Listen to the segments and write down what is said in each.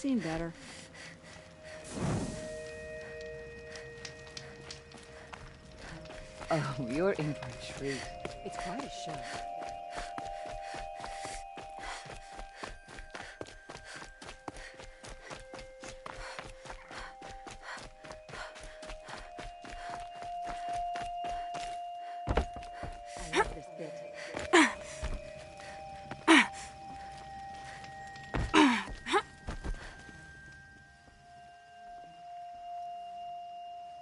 seen better. Oh, you're in for a treat. It's quite a show. I love this bit.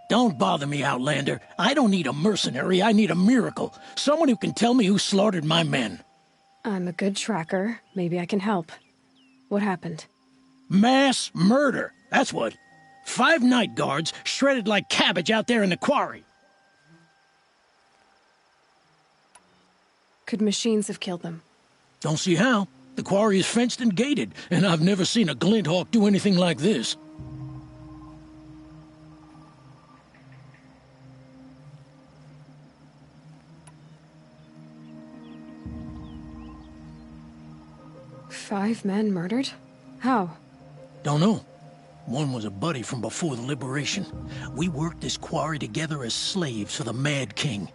Don't bother me, Outlander. I don't need a mercenary, I need a miracle. Someone who can tell me who slaughtered my men. I'm a good tracker. Maybe I can help. What happened? Mass murder, that's what. 5 night guards shredded like cabbage out there in the quarry. Could machines have killed them? Don't see how. The quarry is fenced and gated, and I've never seen a Glinthawk do anything like this. Five men murdered? How? Don't know. One was a buddy from before the liberation. We worked this quarry together as slaves for the Mad King.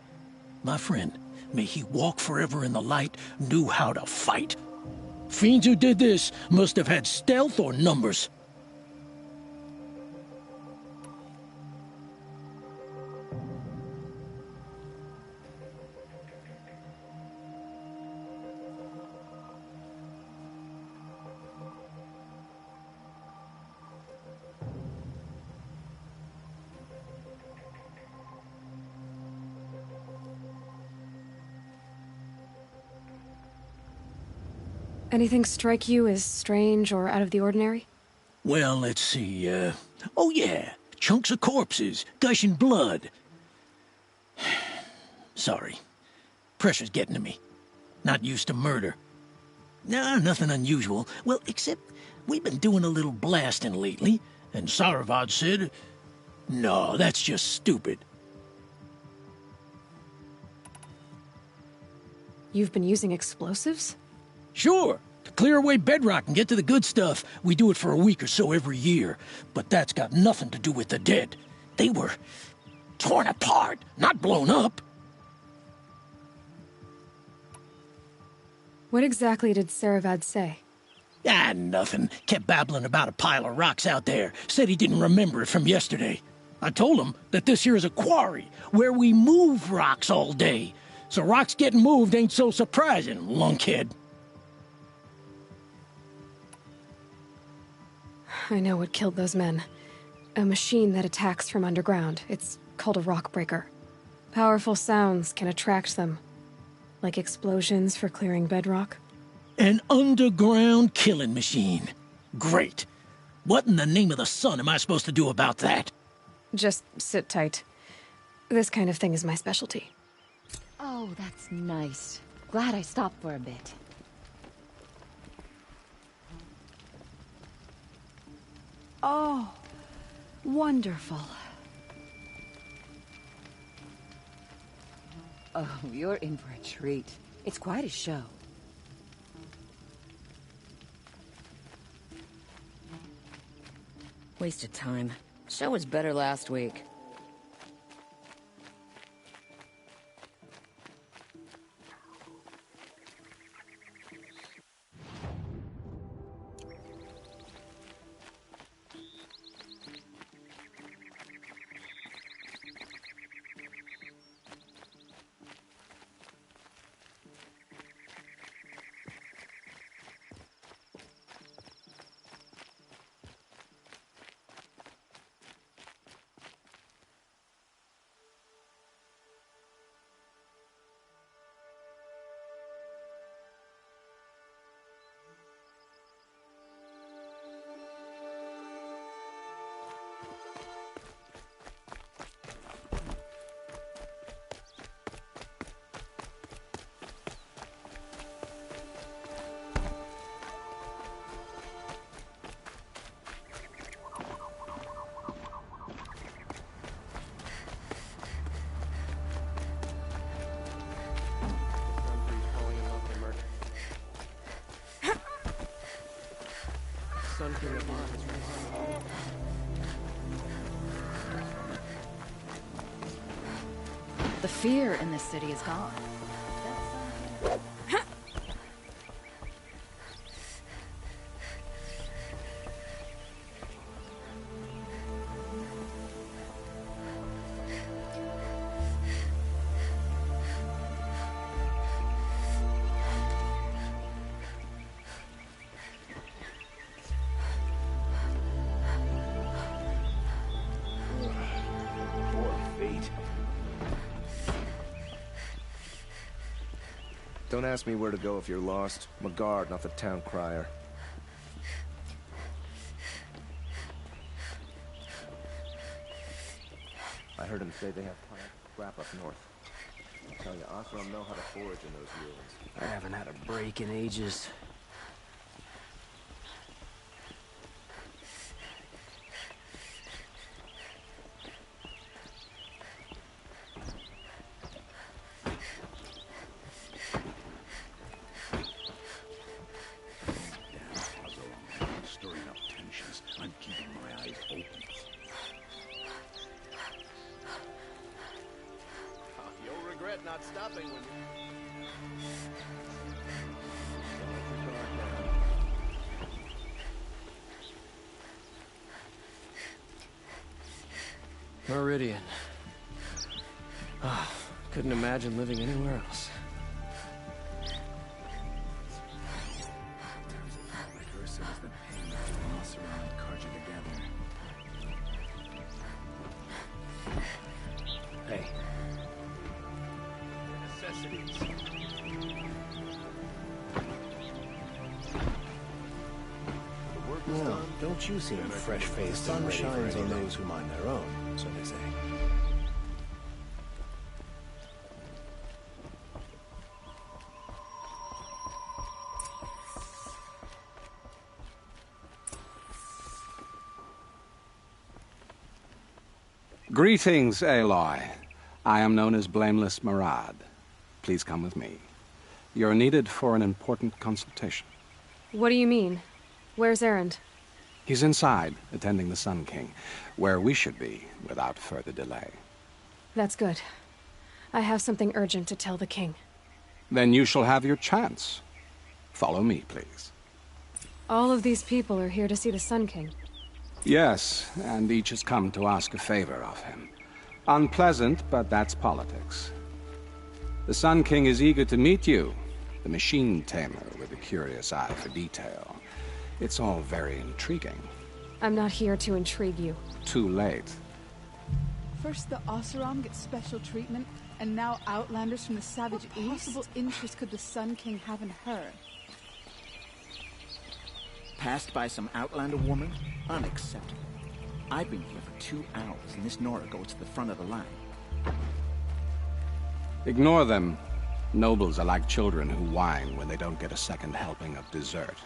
My friend, may he walk forever in the light, knew how to fight. Fiends who did this must have had stealth or numbers. Anything strike you as strange or out of the ordinary? Well, let's see, oh yeah, chunks of corpses, gushing blood. Sorry. Pressure's getting to me. Not used to murder. Nah, nothing unusual. Well, except we've been doing a little blasting lately, and Saravad said, no, that's just stupid. You've been using explosives? Sure, to clear away bedrock and get to the good stuff, we do it for a week or so every year. But that's got nothing to do with the dead. They were torn apart, not blown up. What exactly did Saravad say? Ah, nothing. Kept babbling about a pile of rocks out there. Said he didn't remember it from yesterday. I told him that this here is a quarry, where we move rocks all day. So rocks getting moved ain't so surprising, lunkhead. I know what killed those men. A machine that attacks from underground. It's called a rock breaker. Powerful sounds can attract them. Like explosions for clearing bedrock. An underground killing machine. Great. What in the name of the sun am I supposed to do about that? Just sit tight. This kind of thing is my specialty. Oh, that's nice. Glad I stopped for a bit. Oh, wonderful. Oh, you're in for a treat. It's quite a show. Wasted time. Show was better last week. Sun King of Mars. The fear in this city is gone. Don't ask me where to go if you're lost. I'm a guard, not the town crier. I heard him say they have plant scrap up north. I tell you, Oseram know how to forage in those ruins. I haven't had a break in ages. Not stopping when you... Meridian. Ah, couldn't imagine living anywhere else. Hey. No, don't you seem fresh-faced and ready for anything? Sun shines on those who mind their own, so they say. Greetings, Aloy. I am known as Blameless Marad. Please come with me. You're needed for an important consultation. What do you mean? Where's Erend? He's inside, attending the Sun King, where we should be without further delay. That's good. I have something urgent to tell the king. Then you shall have your chance. Follow me, please. All of these people are here to see the Sun King. Yes, and each has come to ask a favor of him. Unpleasant, but that's politics. The Sun King is eager to meet you, the machine tamer with a curious eye for detail. It's all very intriguing. I'm not here to intrigue you. Too late. First the Oseram get special treatment, and now outlanders from the Savage East? What possible interest could the Sun King have in her? Passed by some outlander woman? Unacceptable. I've been here for 2 hours, and this Nora goes to the front of the line. Ignore them. Nobles are like children who whine when they don't get a second helping of dessert.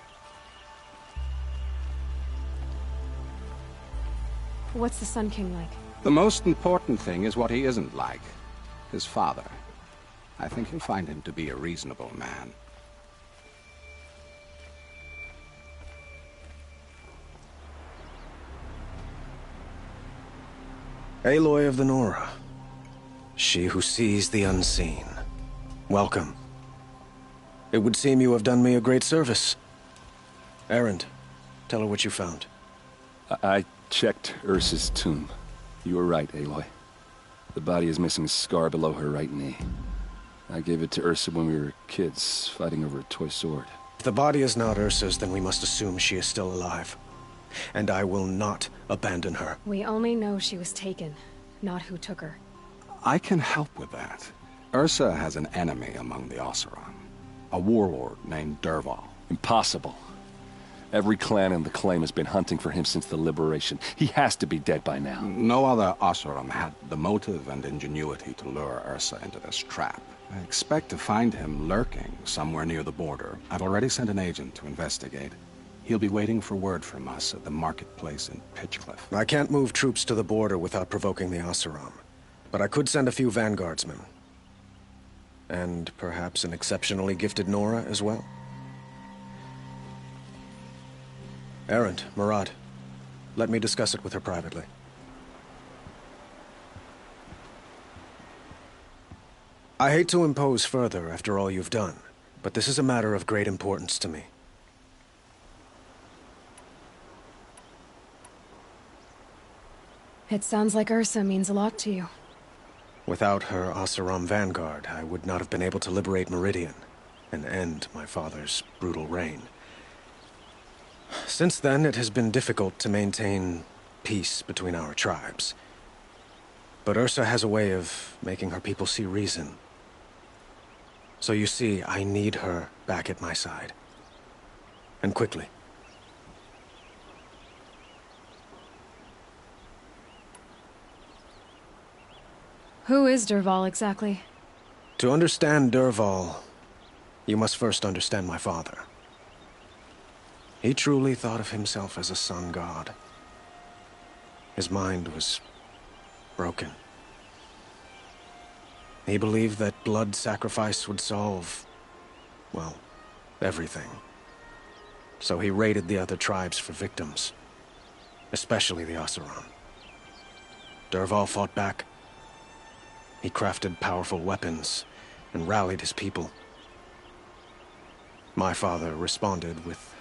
What's the Sun King like? The most important thing is what he isn't like. His father. I think you'll find him to be a reasonable man. Aloy of the Nora. She who sees the unseen. Welcome. It would seem you have done me a great service. Erend, tell her what you found. I checked Ursa's tomb. You were right, Aloy. The body is missing a scar below her right knee. I gave it to Ursa when we were kids, fighting over a toy sword. If the body is not Ursa's, then we must assume she is still alive. And I will not abandon her. We only know she was taken, not who took her. I can help with that. Ursa has an enemy among the Oseram. A warlord named Dervahl. Impossible. Every clan in the claim has been hunting for him since the liberation. He has to be dead by now. No other Oseram had the motive and ingenuity to lure Ursa into this trap. I expect to find him lurking somewhere near the border. I've already sent an agent to investigate. He'll be waiting for word from us at the marketplace in Pitchcliff. I can't move troops to the border without provoking the Oseram. But I could send a few vanguardsmen. And perhaps an exceptionally gifted Nora as well. Erend, Murad. Let me discuss it with her privately. I hate to impose further after all you've done, but this is a matter of great importance to me. It sounds like Ursa means a lot to you. Without her Oseram vanguard, I would not have been able to liberate Meridian and end my father's brutal reign. Since then, it has been difficult to maintain peace between our tribes. But Ursa has a way of making her people see reason. So you see, I need her back at my side. And quickly. Who is Dervahl exactly? To understand Dervahl, you must first understand my father. He truly thought of himself as a sun god. His mind was broken. He believed that blood sacrifice would solve, well, everything. So he raided the other tribes for victims, especially the Oseram. Dervahl fought back. He crafted powerful weapons and rallied his people. My father responded with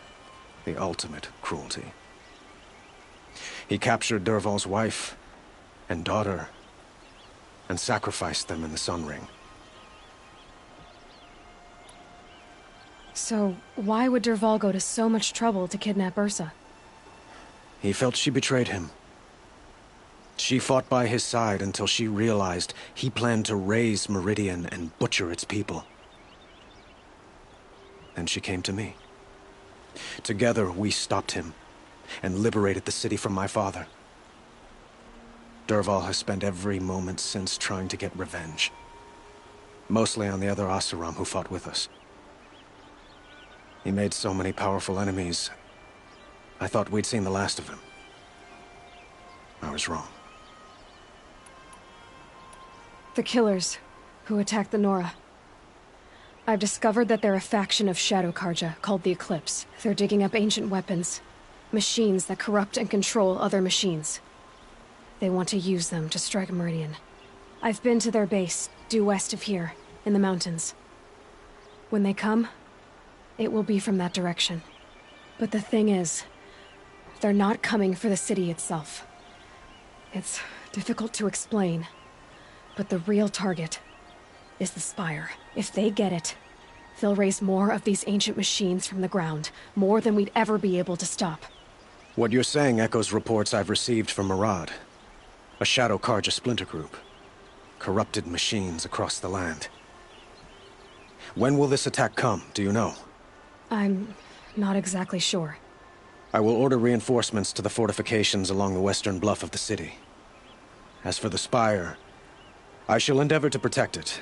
the ultimate cruelty. He captured Dervahl's wife and daughter and sacrificed them in the Sun Ring. So, why would Dervahl go to so much trouble to kidnap Ursa? He felt she betrayed him. She fought by his side until she realized he planned to raise Meridian and butcher its people. Then she came to me. Together, we stopped him and liberated the city from my father. Dervahl has spent every moment since trying to get revenge. Mostly on the other Oseram who fought with us. He made so many powerful enemies, I thought we'd seen the last of him. I was wrong. The Killers, who attacked the Nora. I've discovered that they're a faction of Shadow Carja, called the Eclipse. They're digging up ancient weapons. Machines that corrupt and control other machines. They want to use them to strike Meridian. I've been to their base, due west of here, in the mountains. When they come, it will be from that direction. But the thing is, they're not coming for the city itself. It's difficult to explain, but the real target is the Spire. If they get it, they'll raise more of these ancient machines from the ground, more than we'd ever be able to stop. What you're saying echoes reports I've received from Murad. A Shadow Carja splinter group. Corrupted machines across the land. When will this attack come, do you know? I'm not exactly sure. I will order reinforcements to the fortifications along the western bluff of the city. As for the Spire, I shall endeavor to protect it.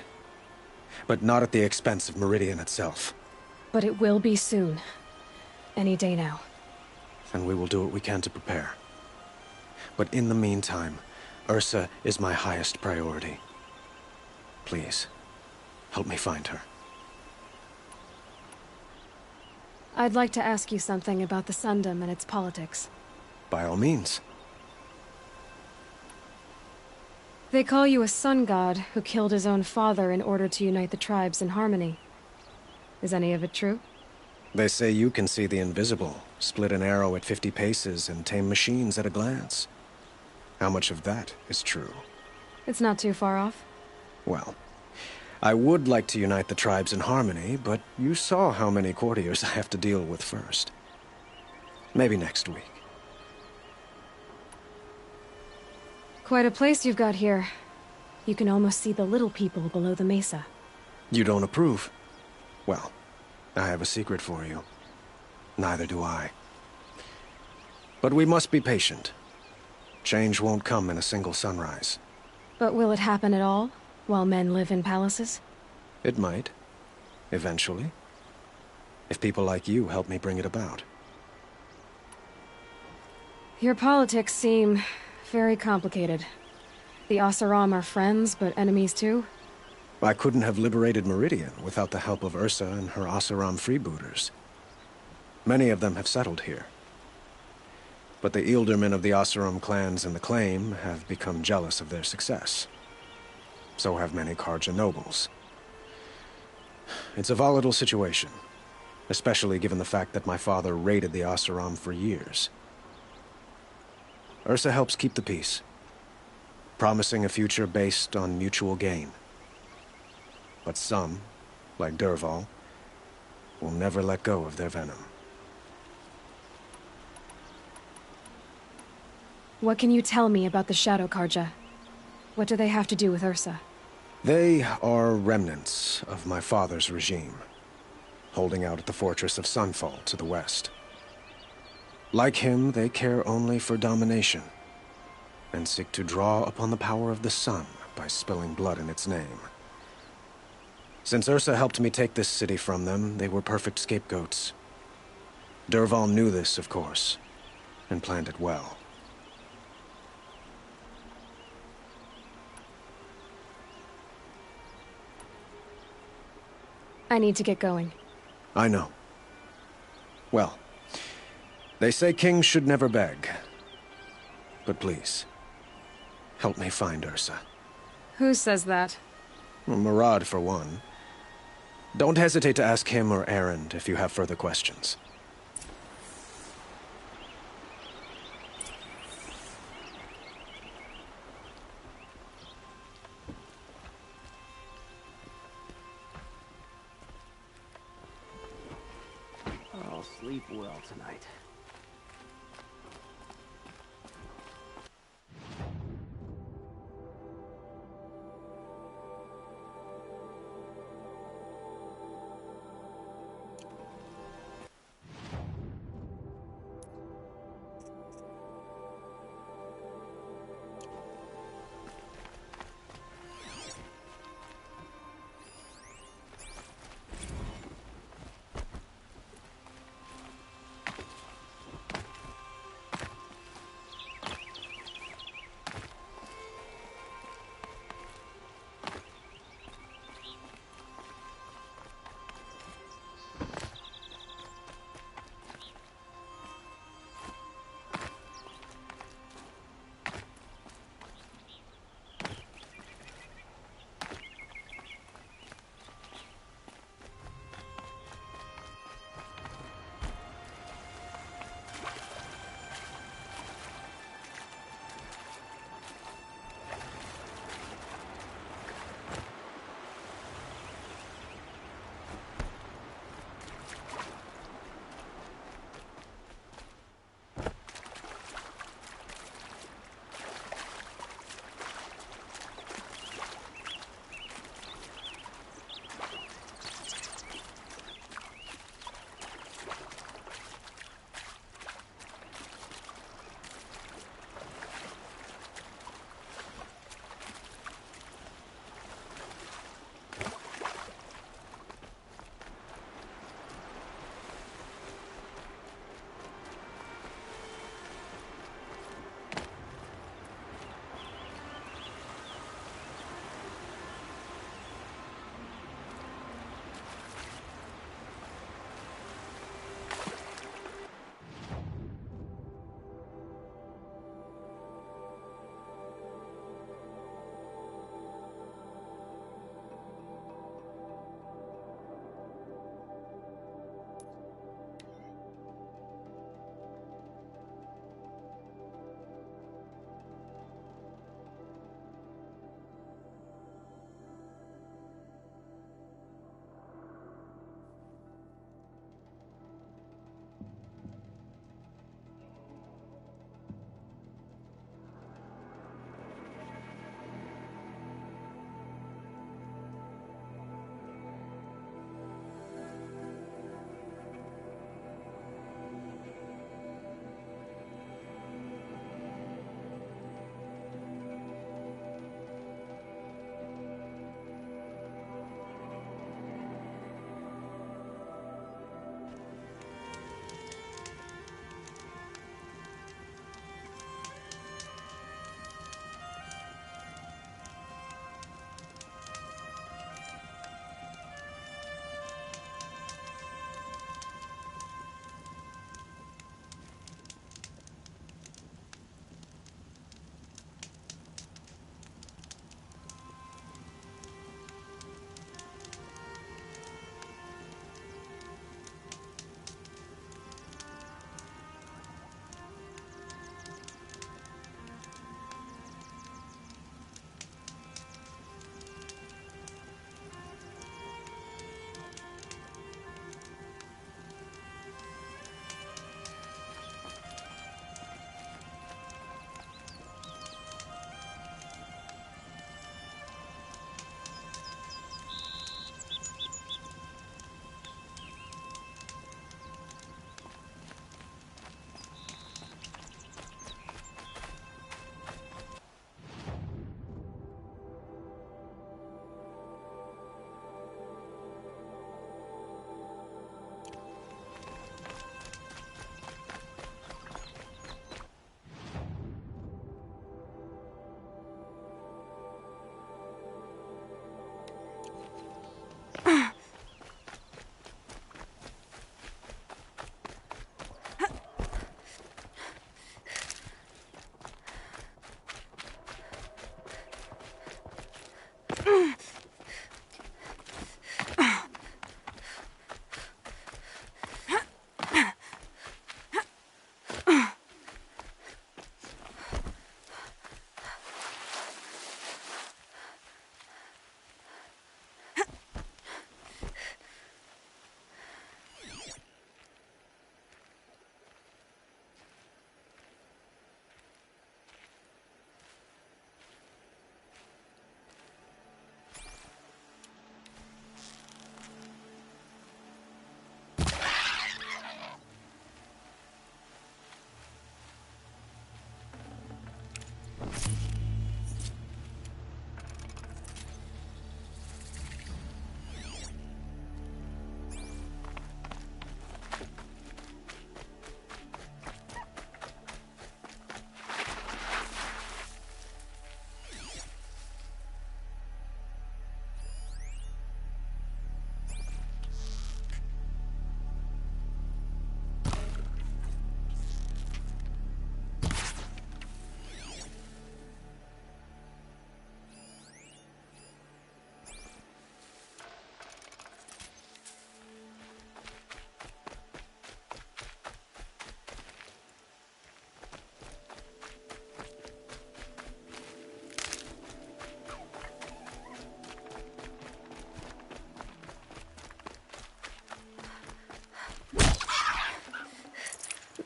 But not at the expense of Meridian itself. But it will be soon. Any day now. And we will do what we can to prepare. But in the meantime, Ursa is my highest priority. Please, help me find her. I'd like to ask you something about the Sundom and its politics. By all means. They call you a sun god who killed his own father in order to unite the tribes in harmony. Is any of it true? They say you can see the invisible, split an arrow at 50 paces, and tame machines at a glance. How much of that is true? It's not too far off. Well, I would like to unite the tribes in harmony, but you saw how many courtiers I have to deal with first. Maybe next week. Quite a place you've got here. You can almost see the little people below the mesa. You don't approve? Well, I have a secret for you. Neither do I. But we must be patient. Change won't come in a single sunrise. But will it happen at all, while men live in palaces? It might. Eventually. If people like you help me bring it about. Your politics seem very complicated. The Oseram are friends, but enemies too? I couldn't have liberated Meridian without the help of Ursa and her Oseram freebooters. Many of them have settled here. But the Ealdormen of the Oseram clans in the Claim have become jealous of their success. So have many Carja nobles. It's a volatile situation, especially given the fact that my father raided the Oseram for years. Ursa helps keep the peace, promising a future based on mutual gain. But some, like Dervahl, will never let go of their venom. What can you tell me about the Shadow Carja? What do they have to do with Ursa? They are remnants of my father's regime, holding out at the fortress of Sunfall to the west. Like him, they care only for domination, and seek to draw upon the power of the sun by spilling blood in its name. Since Ursa helped me take this city from them, they were perfect scapegoats. Dervahl knew this, of course, and planned it well. I need to get going. I know. Well, they say kings should never beg. But please, help me find Ursa. Who says that? Murad, for one. Don't hesitate to ask him or Erend if you have further questions. I'll sleep well tonight.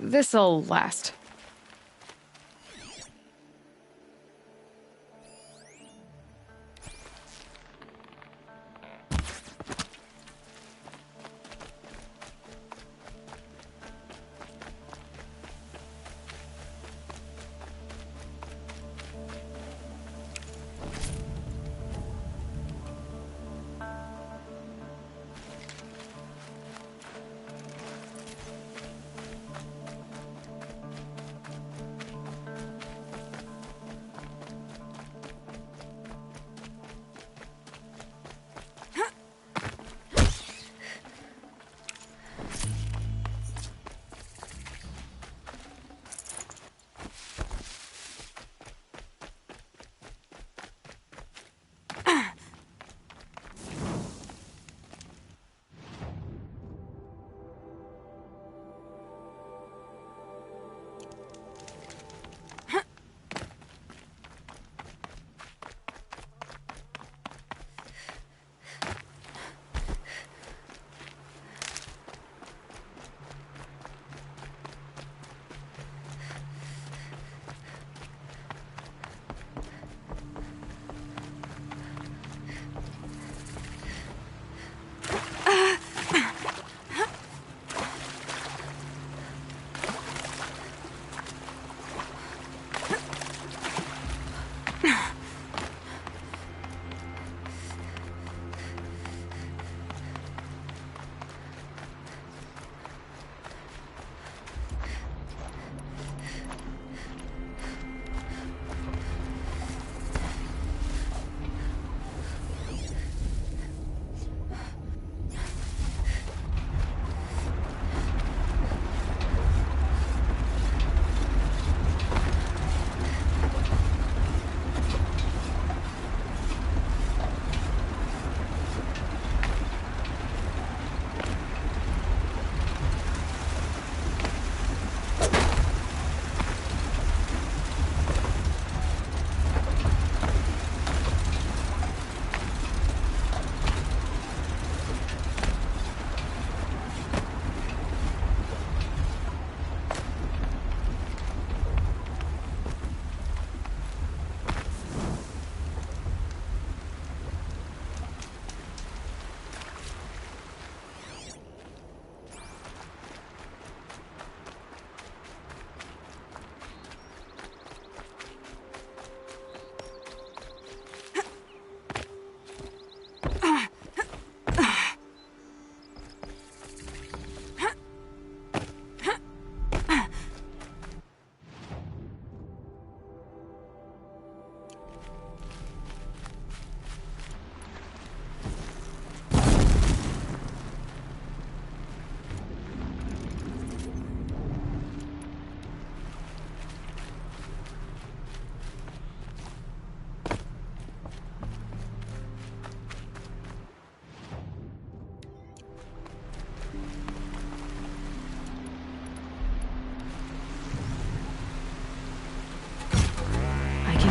This'll last.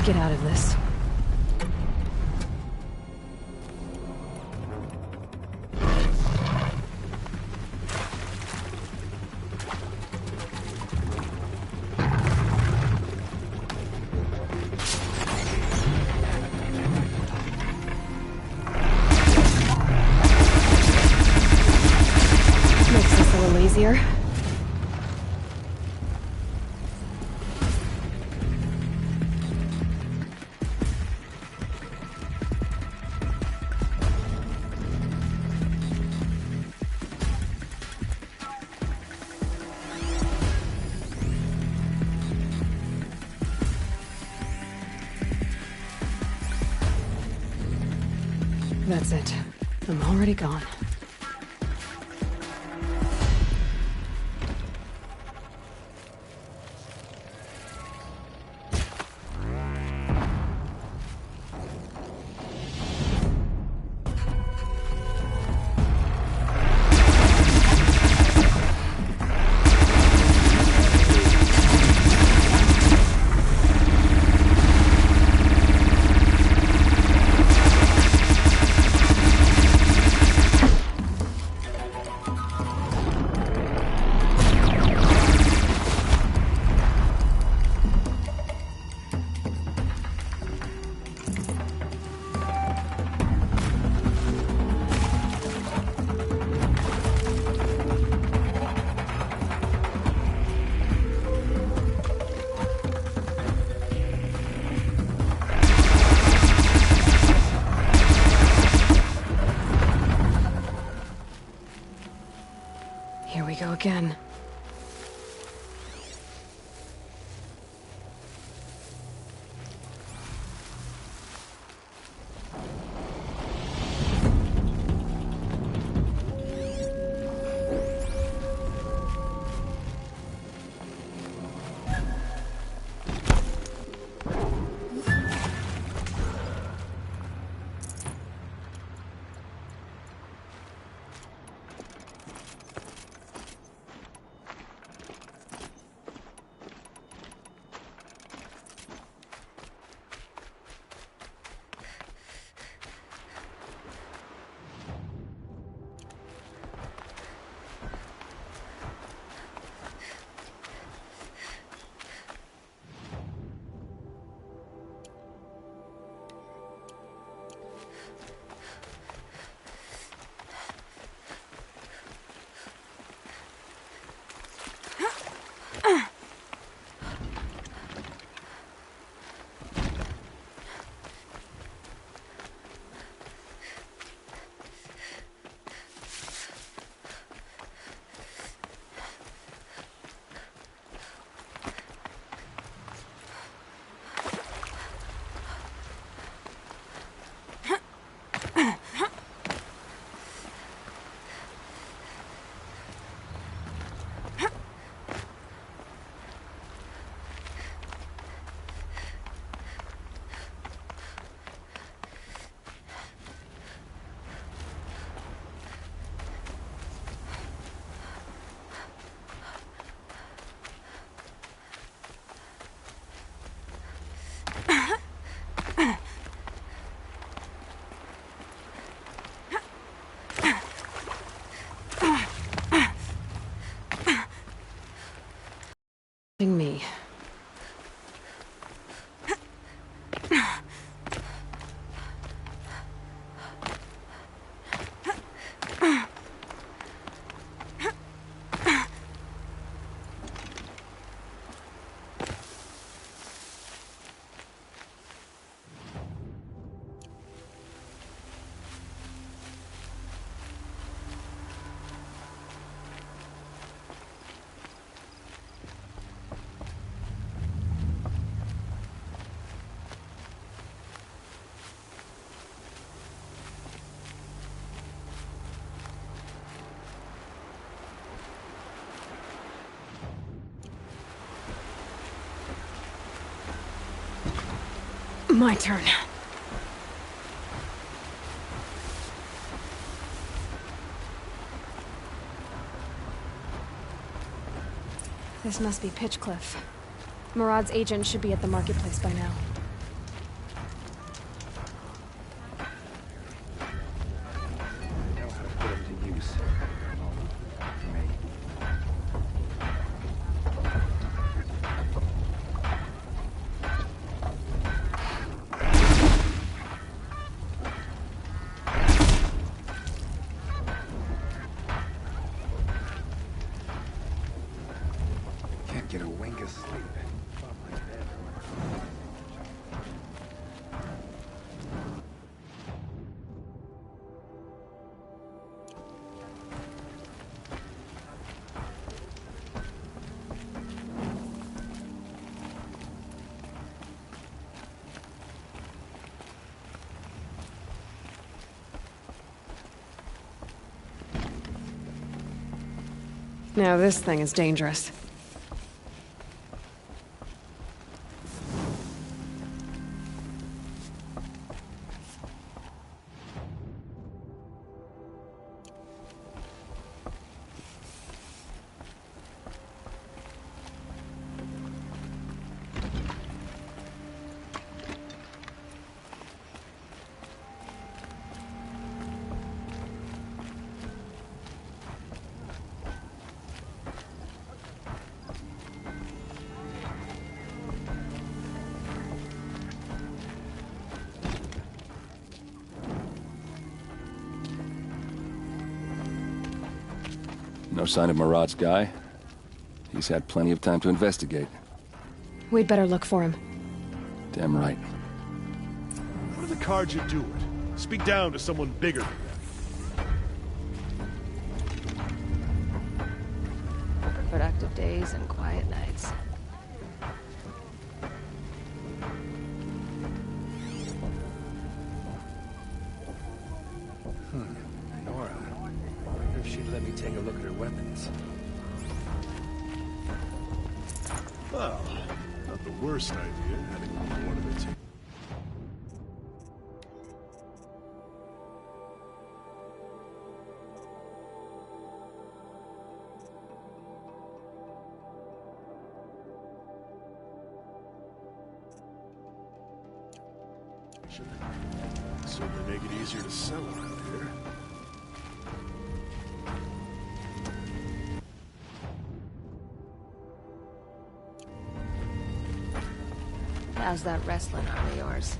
Get out of this. Makes this a little easier. That's it. I'm already gone. Here we go again. Me. My turn. This must be Pitchcliff. Murad's agent should be at the marketplace by now. Get a wink of sleep. Now this thing is dangerous. No sign of Murad's guy? He's had plenty of time to investigate. We'd better look for him. Damn right. What are the cards you're doing? Speak down to someone bigger than days and quiet nights. Nora. I wonder if she'd let me take a look at her weapons. Well, not the worst idea, having an ornament. Certainly make it easier to sell around here. How's that wrestling arm of yours?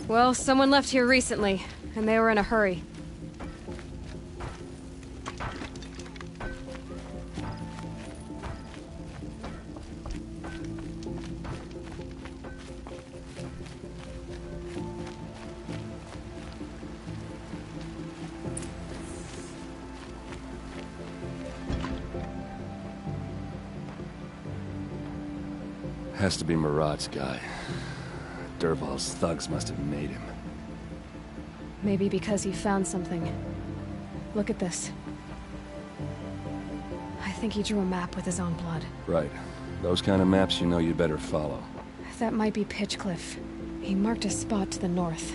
Well, someone left here recently, and they were in a hurry. Has to be Marad's guy. Dervahl's thugs must have made him. Maybe because he found something. Look at this. I think he drew a map with his own blood. Right. Those kind of maps you know you'd better follow. That might be Pitchcliff. He marked a spot to the north.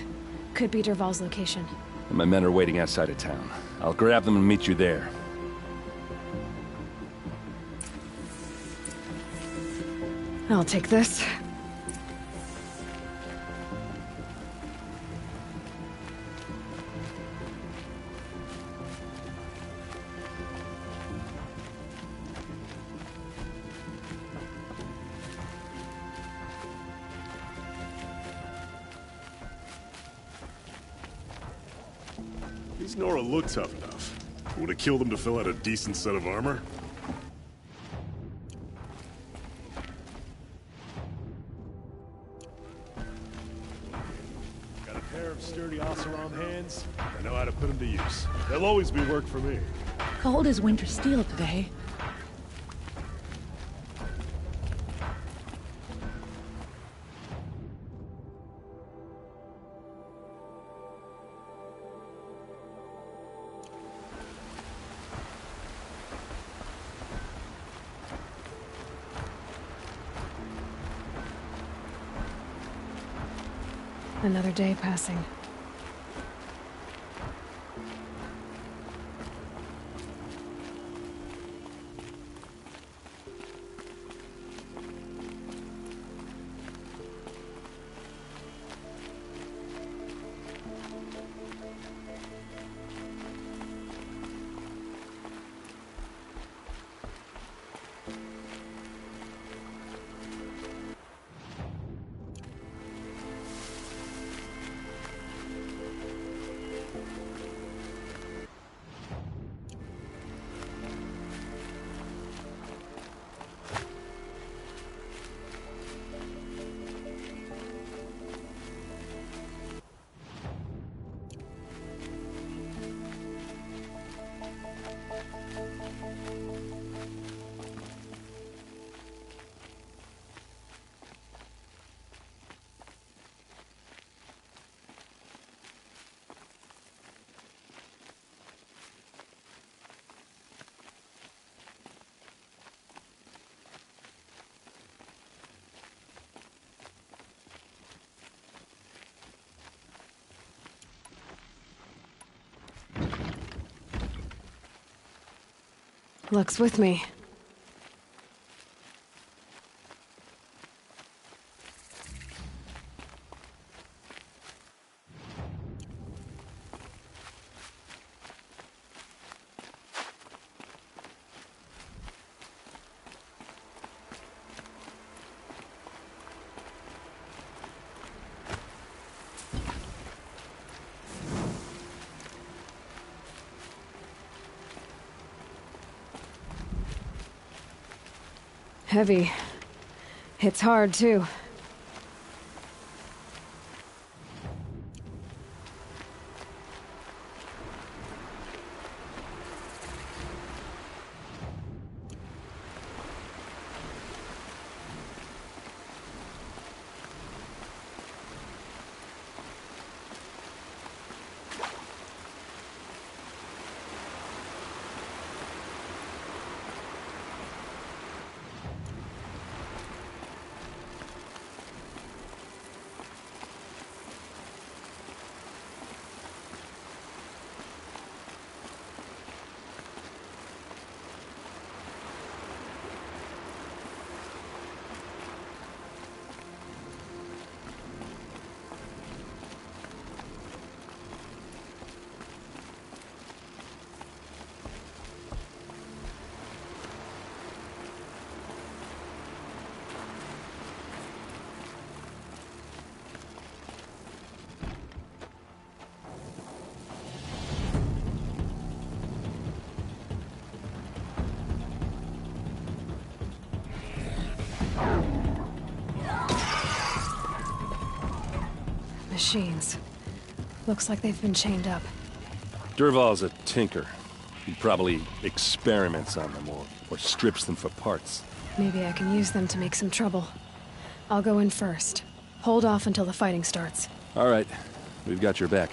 Could be Dervahl's location. And my men are waiting outside of town. I'll grab them and meet you there. I'll take this. These Nora look tough enough. Would it kill them to fill out a decent set of armor? Got a pair of sturdy Oseram hands. I know how to put them to use. They'll always be work for me. Cold as winter steel today. Another day passing. Luck's with me. Heavy. Hits hard, too. Machines. Looks like they've been chained up. Dervahl's a tinker. He probably experiments on them or strips them for parts. Maybe I can use them to make some trouble. I'll go in first. Hold off until the fighting starts. All right. We've got your back.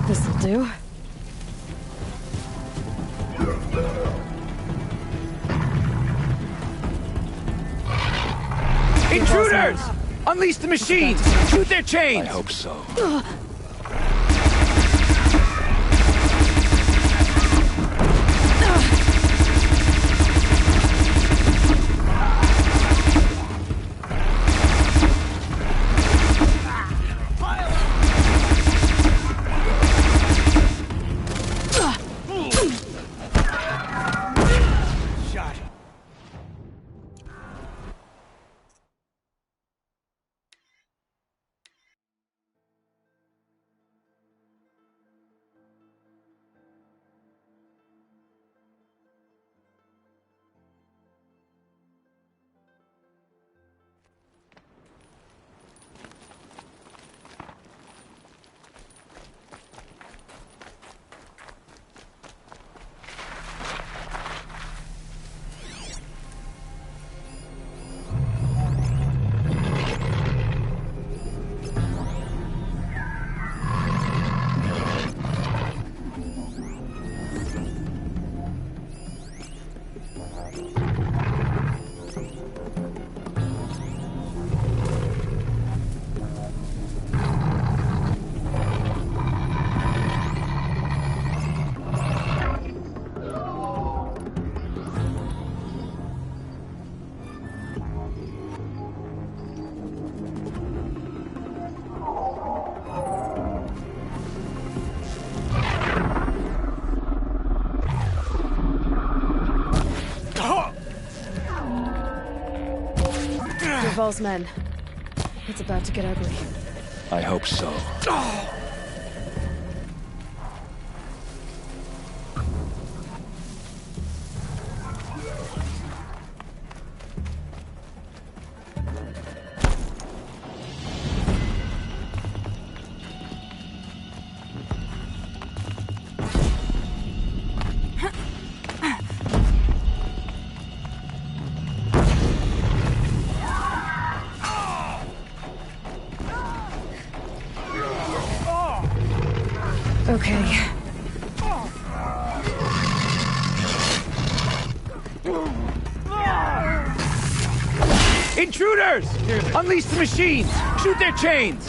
This'll do. Intruders! Unleash the machines! Shoot their chains! I hope so. Dervahl's men. It's about to get ugly. I hope so. Okay. Intruders! Unleash the machines! Shoot their chains!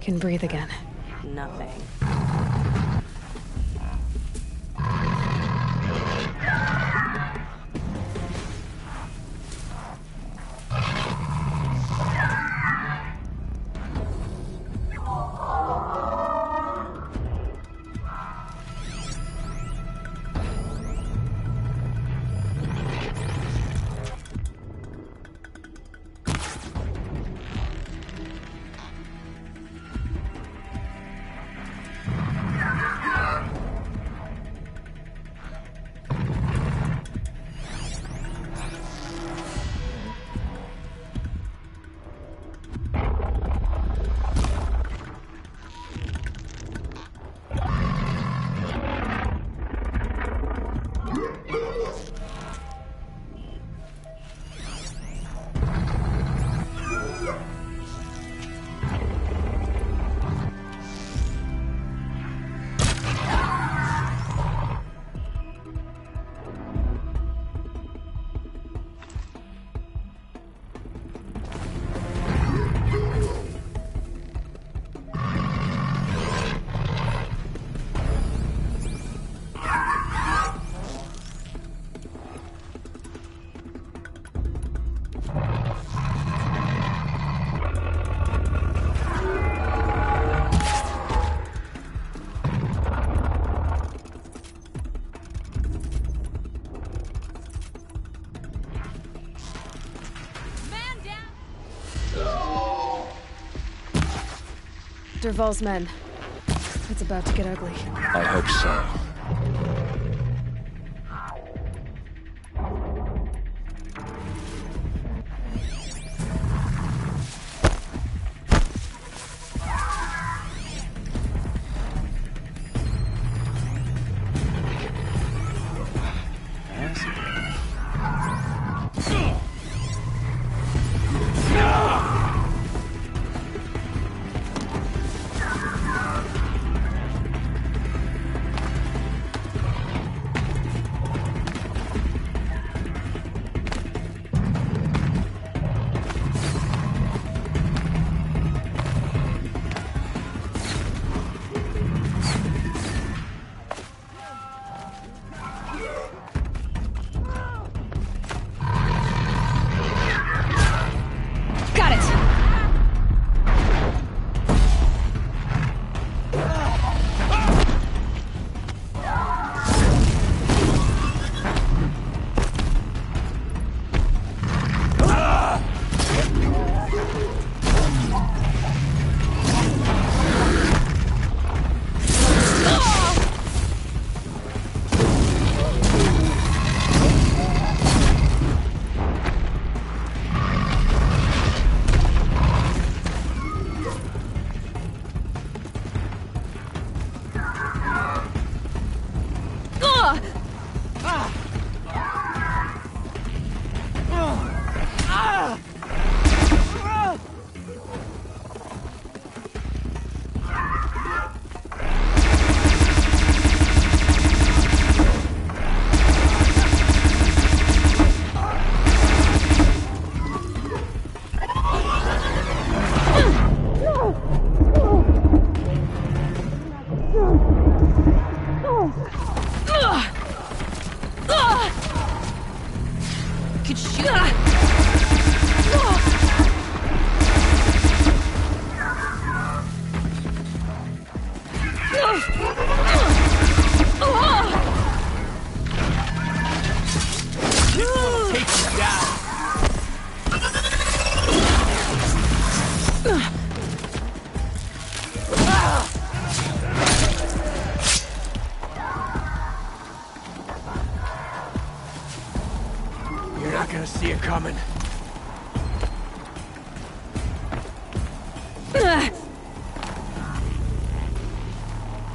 Can breathe again. Nothing. Dervahl's men. It's about to get ugly. I hope so.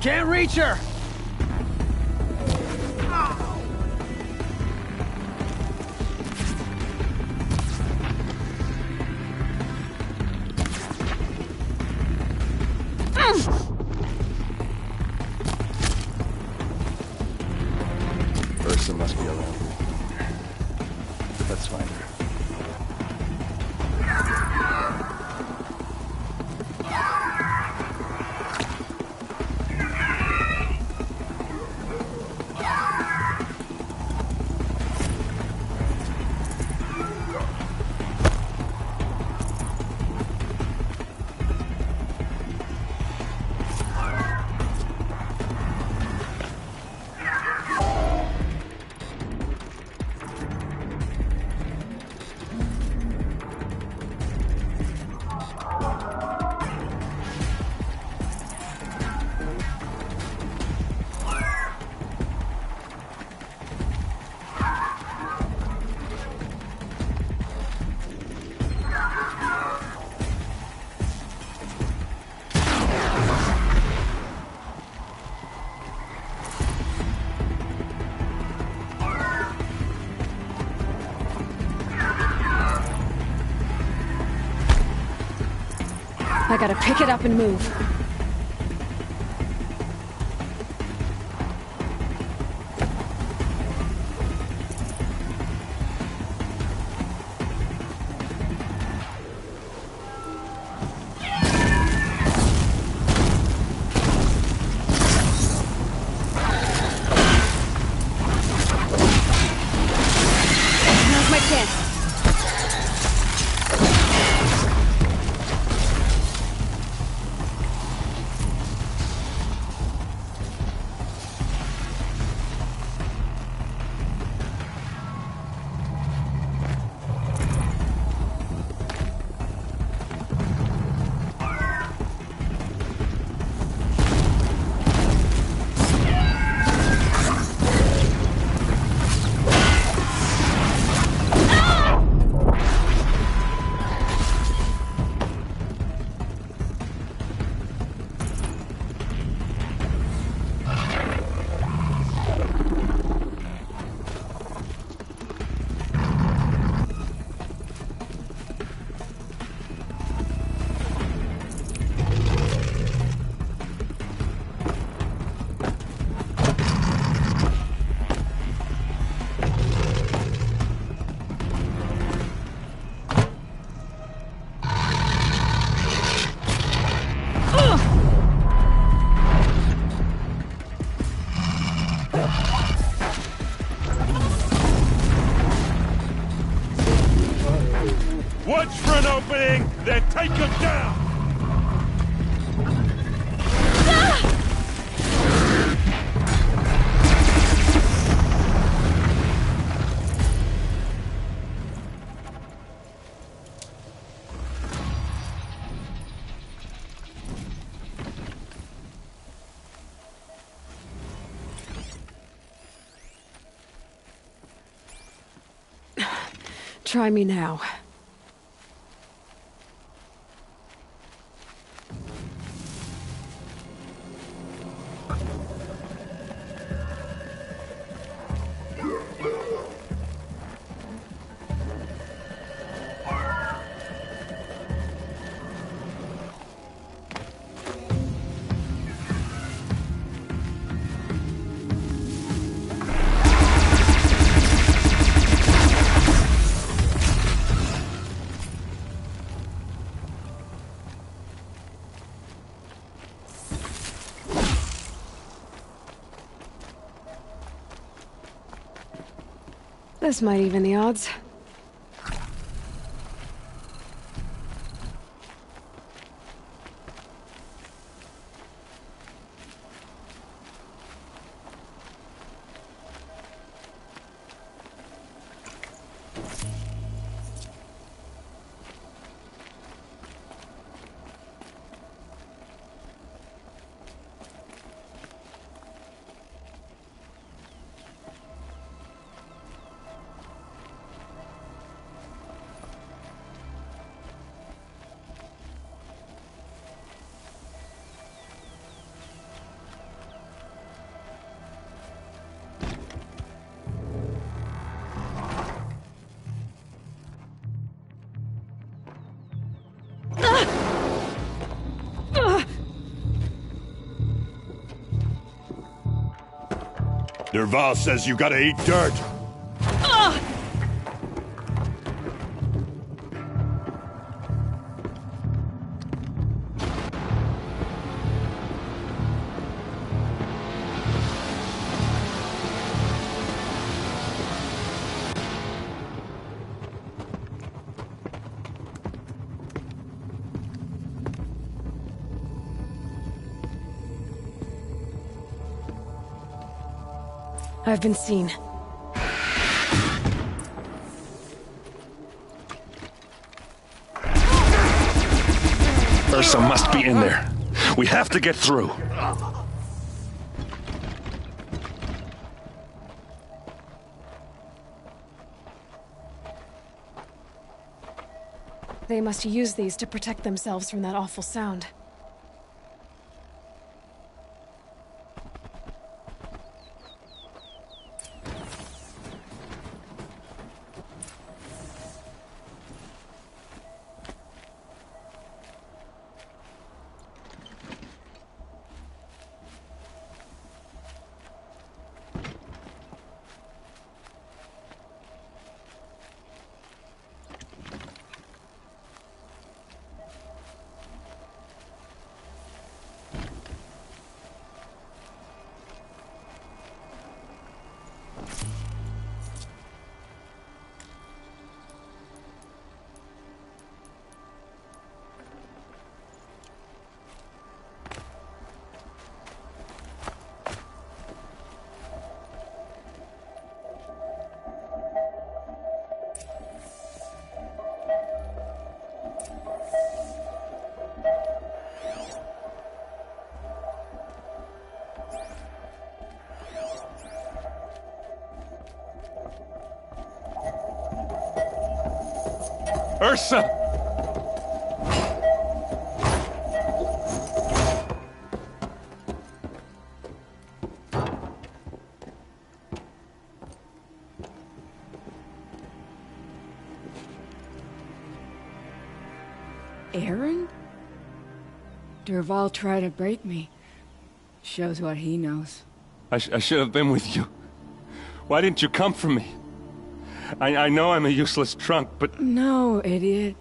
Can't reach her! Ursa must be around. Let's find her. I gotta pick it up and move. opening, then take him down! Try me now. This might even the odds. Dervahl says you gotta eat dirt. I've been seen. Ursa must be in there. We have to get through. They must use these to protect themselves from that awful sound. Ursa! Aaron? Dervahl tried to break me. Shows what he knows. I should have been with you. Why didn't you come for me? I know I'm a useless trunk, but... No, idiot.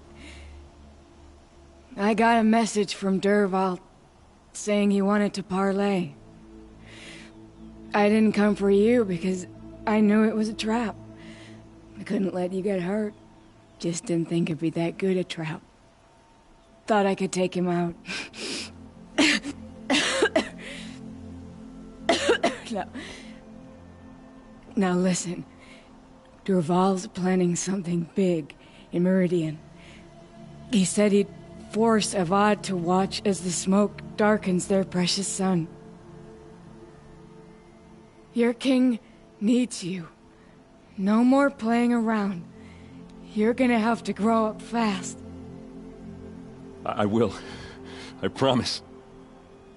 I got a message from Dervahl saying he wanted to parlay. I didn't come for you because I knew it was a trap. I couldn't let you get hurt. Just didn't think it'd be that good a trap. thought I could take him out. Now listen. Dervahl's planning something big in Meridian. He said he'd force Avad to watch as the smoke darkens their precious sun. Your king needs you. No more playing around. You're gonna have to grow up fast. I will. I promise.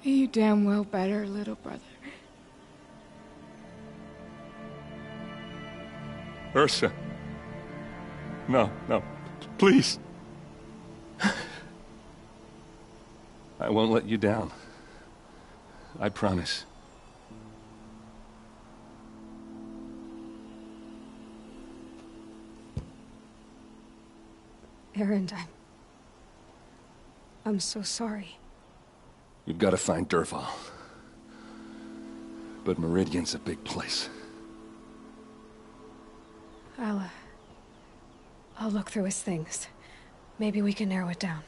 You damn well better, little brother. Ursa. No, please. I won't let you down. I promise. Erend, I'm so sorry. You've got to find Dervahl. But Meridian's a big place. I'll look through his things. Maybe we can narrow it down.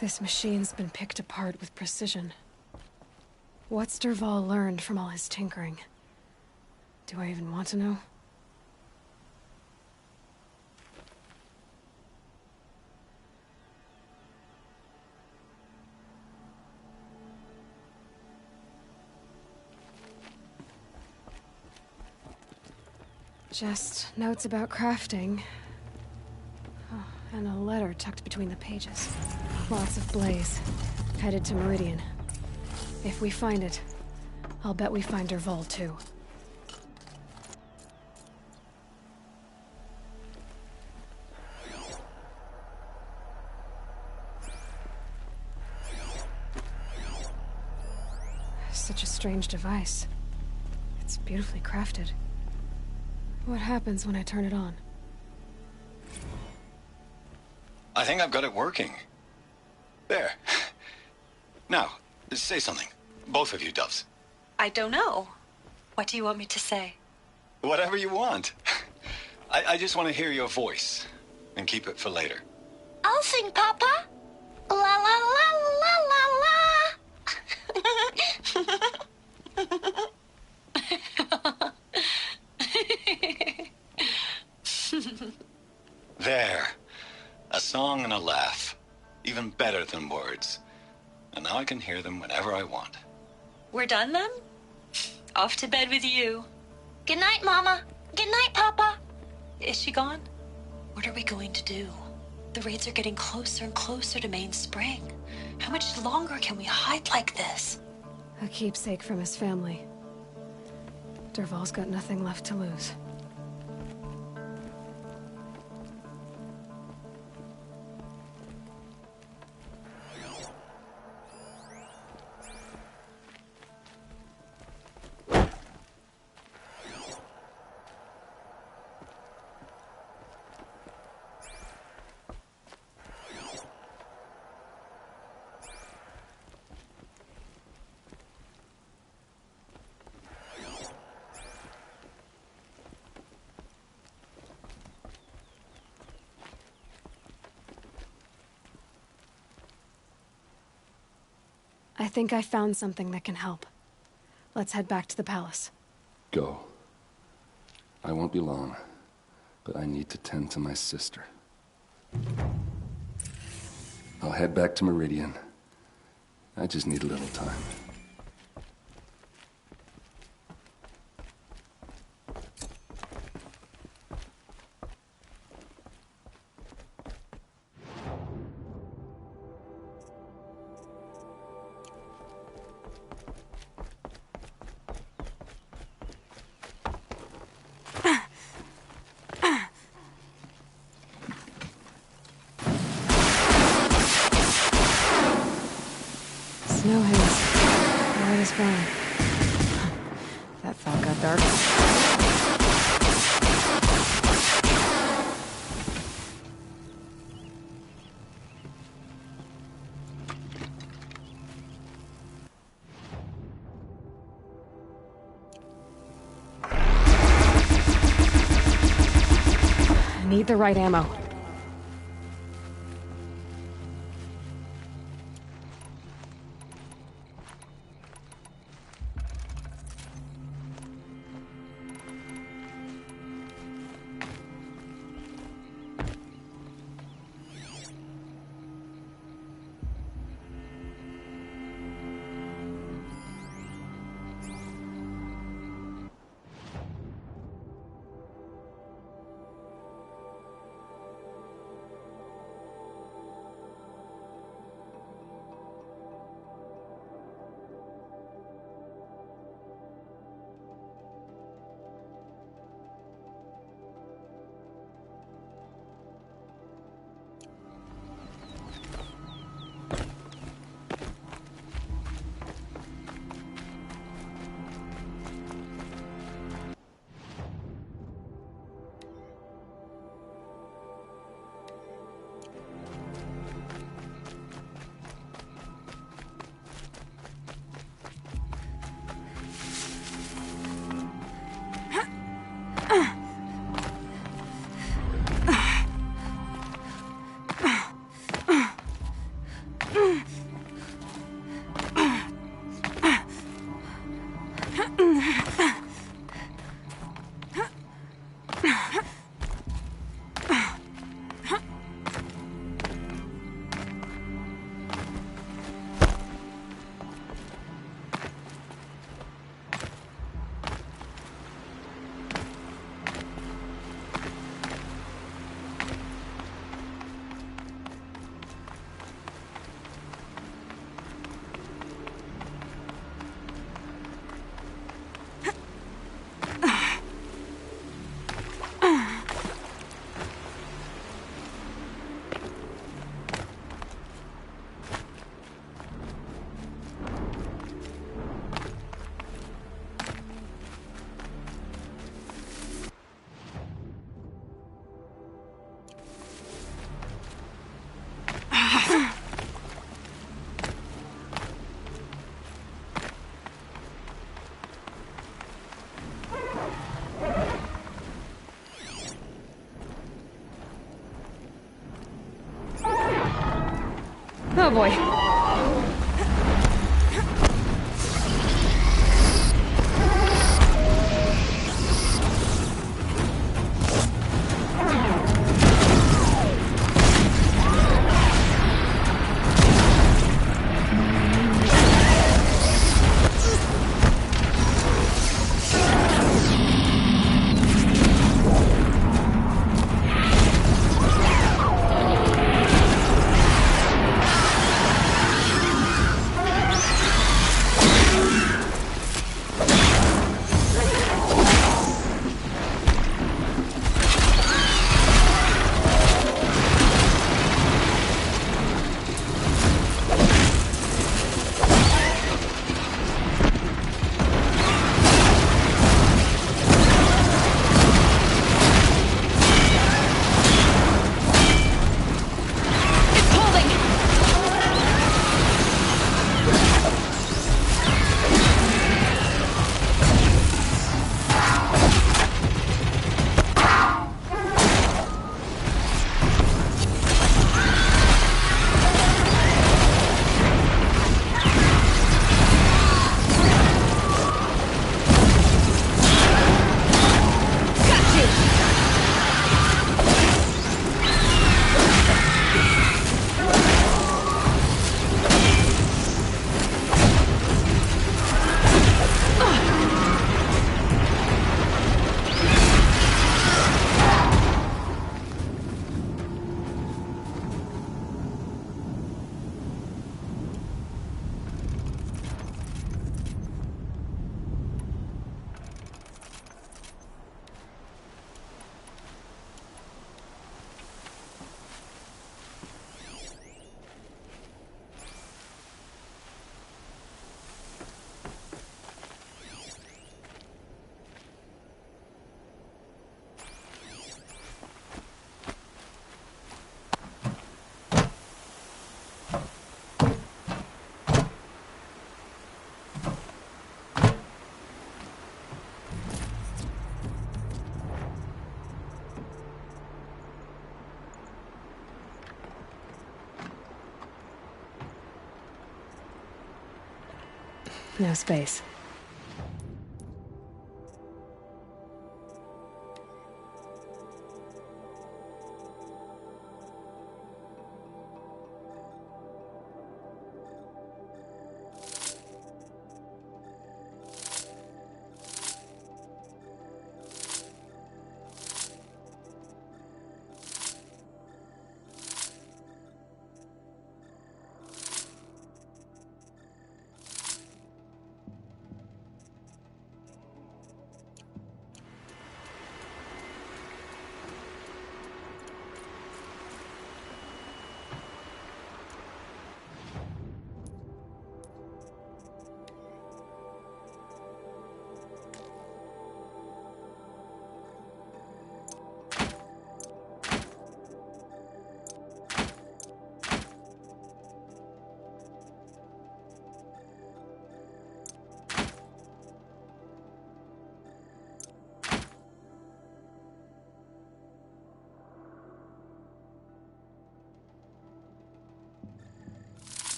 This machine's been picked apart with precision. What's Dervahl learned from all his tinkering? Do I even want to know? Just notes about crafting. Oh, and a letter tucked between the pages. Lots of blaze. Headed to Meridian. If we find it, I'll bet we find Dervahl too. Such a strange device. It's beautifully crafted. What happens when I turn it on? I think I've got it working. There. Now, say something. Both of you, Doves. I don't know. What do you want me to say? Whatever you want. I just want to hear your voice. And keep it for later. I'll sing, Papa. La la la la la la. There. A song and a laugh. Even better than words. And now I can hear them whenever I want. We're done then? Off to bed with you. Good night, Mama. Good night, Papa. Is she gone? What are we going to do? The raids are getting closer and closer to Main Spring. How much longer can we hide like this? A keepsake from his family. Dervahl's got nothing left to lose. I think I found something that can help. Let's head back to the palace. Go. I won't be long, but I need to tend to my sister. I'll head back to Meridian. I just need a little time. Snow haze. Light is gone. That thought got dark. I need the right ammo. Oh boy. No space.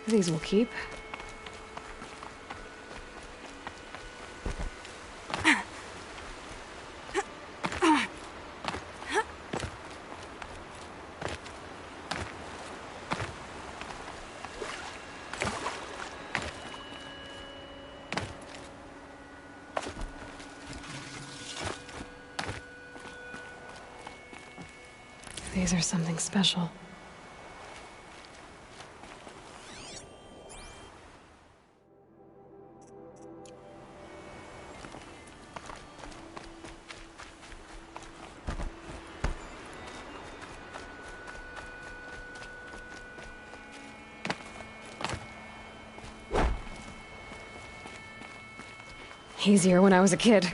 These will keep. These are something special. Easier when I was a kid.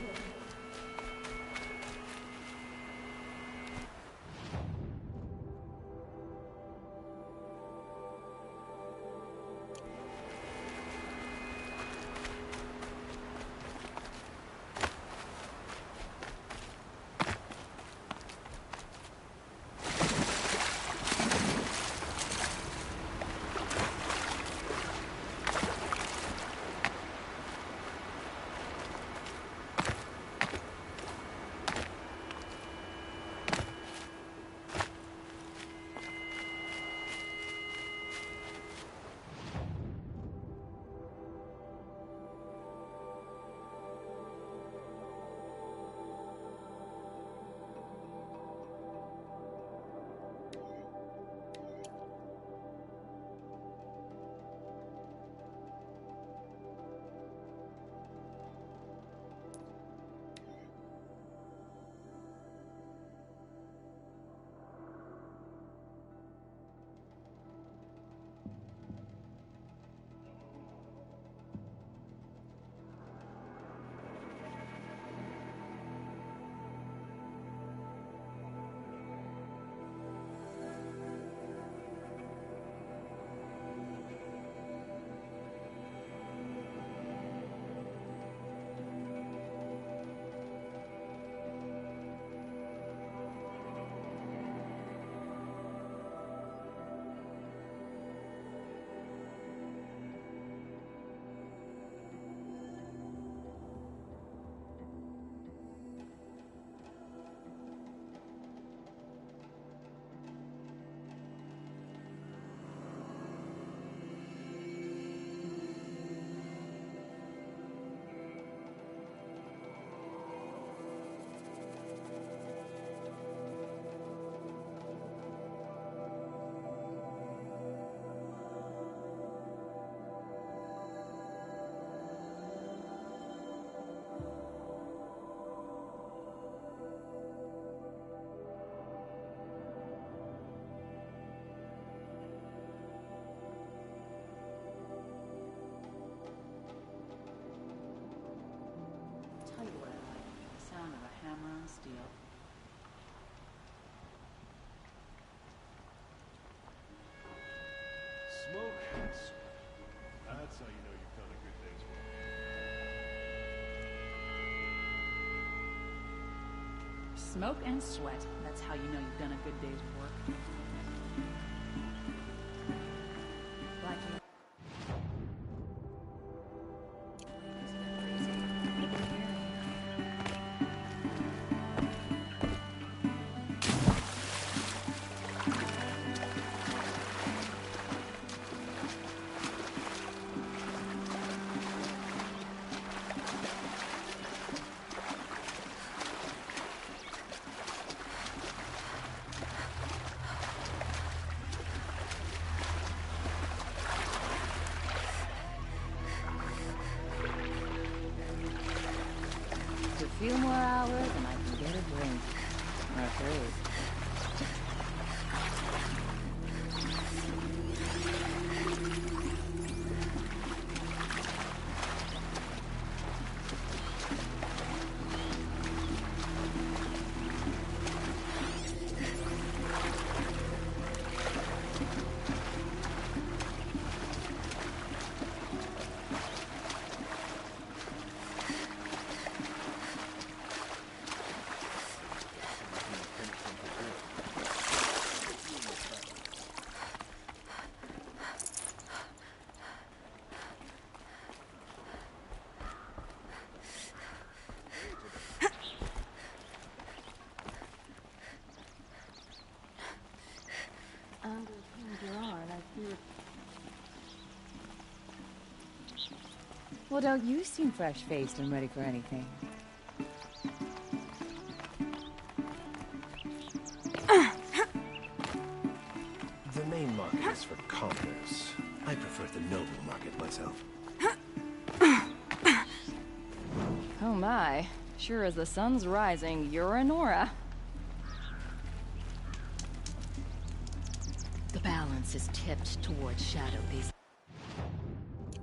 That's how you know you've done a good day's work. Smoke and sweat. That's how you know you've done a good day's work. Blackie. A few more hours and I can get a drink. Or three. Well, don't you seem fresh-faced and ready for anything? The main market is for commoners. I prefer the noble market myself. Oh my. Sure as the sun's rising, you're a Nora. The balance is tipped towards Shadow these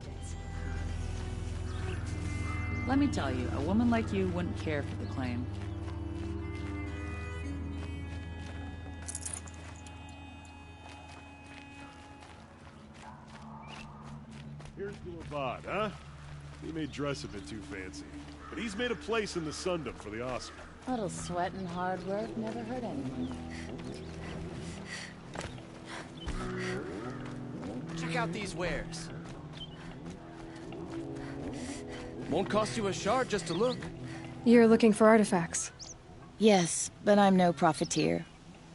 days. Let me tell you, a woman like you wouldn't care for the claim. Here's to Avad, huh? He may dress a bit too fancy, but he's made a place in the Sundom for the Oscar. Little sweat and hard work never hurt anyone. Check out these wares. Won't cost you a shard just to look. You're looking for artifacts. Yes, but I'm no profiteer.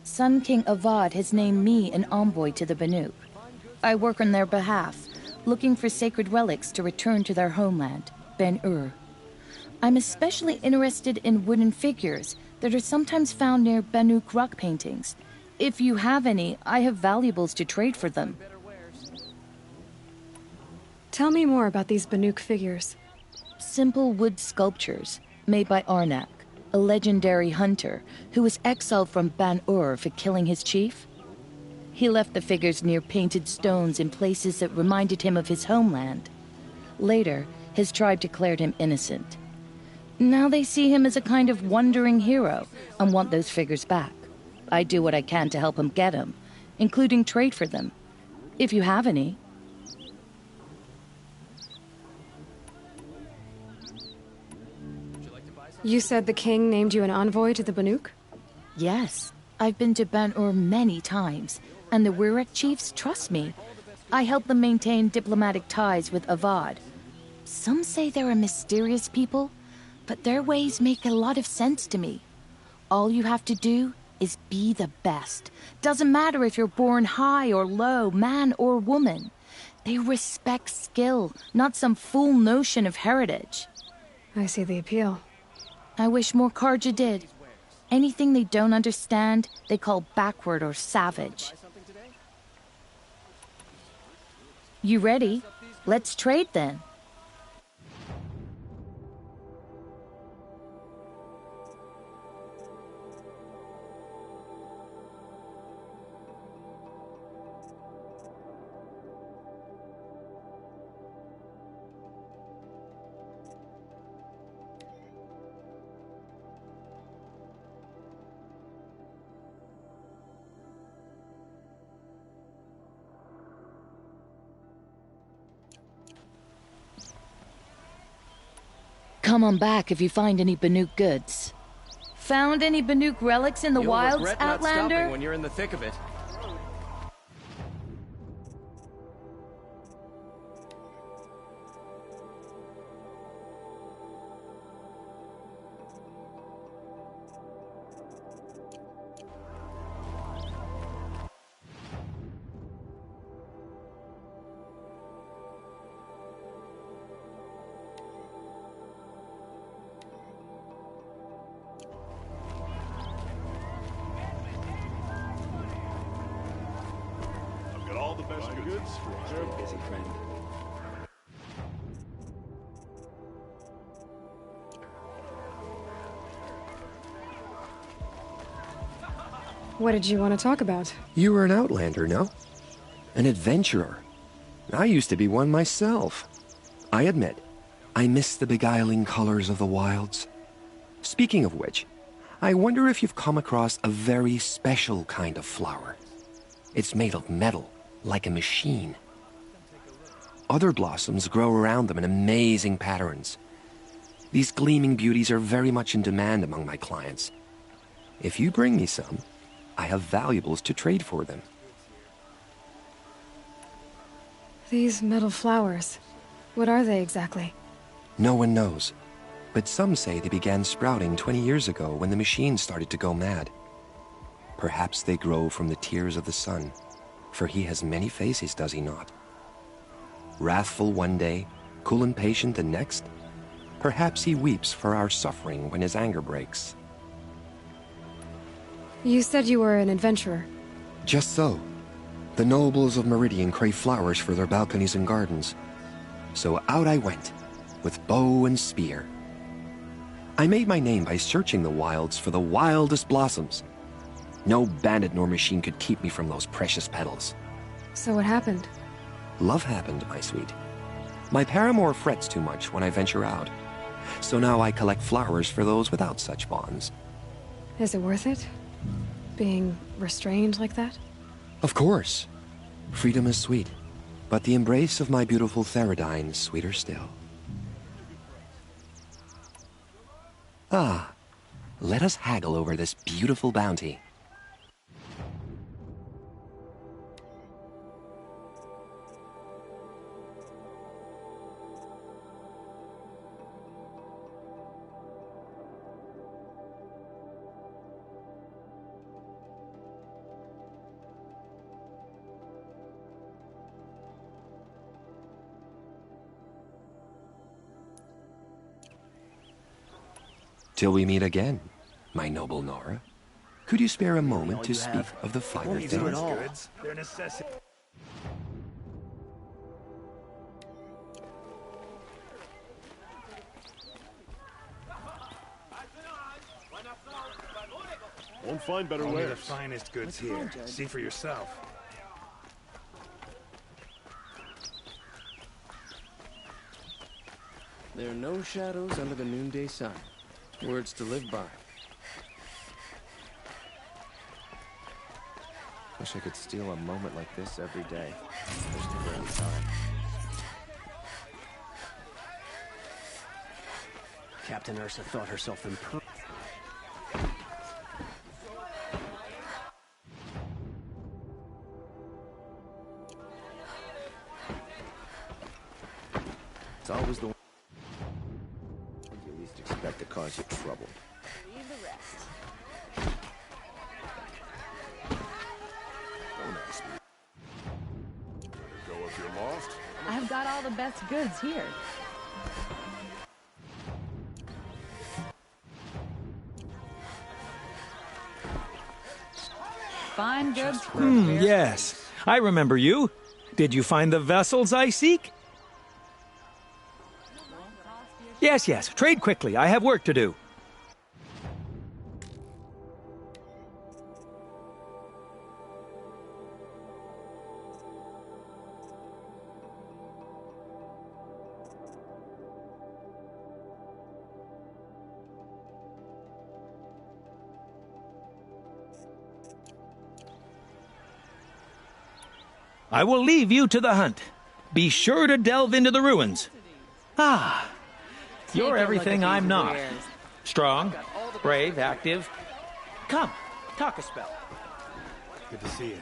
Sun King Avad has named me an envoy to the Banuk. I work on their behalf, looking for sacred relics to return to their homeland, Ben-Ur. I'm especially interested in wooden figures that are sometimes found near Banuk rock paintings. If you have any, I have valuables to trade for them. Tell me more about these Banuk figures. Simple wood sculptures made by Arnak, a legendary hunter who was exiled from Ban-Ur for killing his chief. He left the figures near painted stones in places that reminded him of his homeland. Later, his tribe declared him innocent. Now they see him as a kind of wandering hero and want those figures back. I do what I can to help him get them, including trade for them, if you have any. You said the king named you an envoy to the Banuk? Yes. I've been to Ban-Ur many times, and the Wirek chiefs trust me. I help them maintain diplomatic ties with Avad. Some say they're a mysterious people, but their ways make a lot of sense to me. All you have to do is be the best. Doesn't matter if you're born high or low, man or woman. They respect skill, not some fool notion of heritage. I see the appeal. I wish more Carja did. Anything they don't understand, they call backward or savage. You ready? Let's trade then. come on back if you find any Banuk goods. Found any Banuk relics in the You'll wilds, regret not Outlander? stopping when you're in the thick of it. All the best goods for our busy friend. What did you want to talk about? You were an outlander, no? An adventurer. I used to be one myself. I admit, I miss the beguiling colors of the wilds. Speaking of which, I wonder if you've come across a very special kind of flower. It's made of metal, like a machine. Other blossoms grow around them in amazing patterns. These gleaming beauties are very much in demand among my clients. If you bring me some, I have valuables to trade for them. These metal flowers. What are they exactly? No one knows, but some say they began sprouting 20 years ago when the machine started to go mad. Perhaps they grow from the tears of the sun, for he has many faces, does he not? Wrathful one day, cool and patient the next. Perhaps he weeps for our suffering when his anger breaks. You said you were an adventurer. Just so. The nobles of Meridian crave flowers for their balconies and gardens. So out I went, with bow and spear. I made my name by searching the wilds for the wildest blossoms. No bandit nor machine could keep me from those precious petals. So what happened? Love happened, my sweet. My paramour frets too much when I venture out. So now I collect flowers for those without such bonds. Is it worth it? Being restrained like that? Of course. Freedom is sweet, but the embrace of my beautiful Theridine is sweeter still. Ah, let us haggle over this beautiful bounty. Till we meet again, my noble Nora. Could you spare a moment to speak of the finer things? They're necessity. Won't find better Only wares. the finest goods here. See for yourself. There are no shadows under the noonday sun. Words to live by. Wish I could steal a moment like this every day. There's never any time. Captain Ursa thought herself imperfect. It's always the one you least expect to cause you trouble. Leave the rest. Don't ask me. Go if you're lost. I've got all the best goods here. Fine goods. Yes. I remember you. Did you find the vessels I seek? Yes, yes. Trade quickly. I have work to do. I will leave you to the hunt. Be sure to delve into the ruins. Ah, You're a everything look at I'm these not. wares. Strong, brave, active. Come, talk a spell. Good to see you.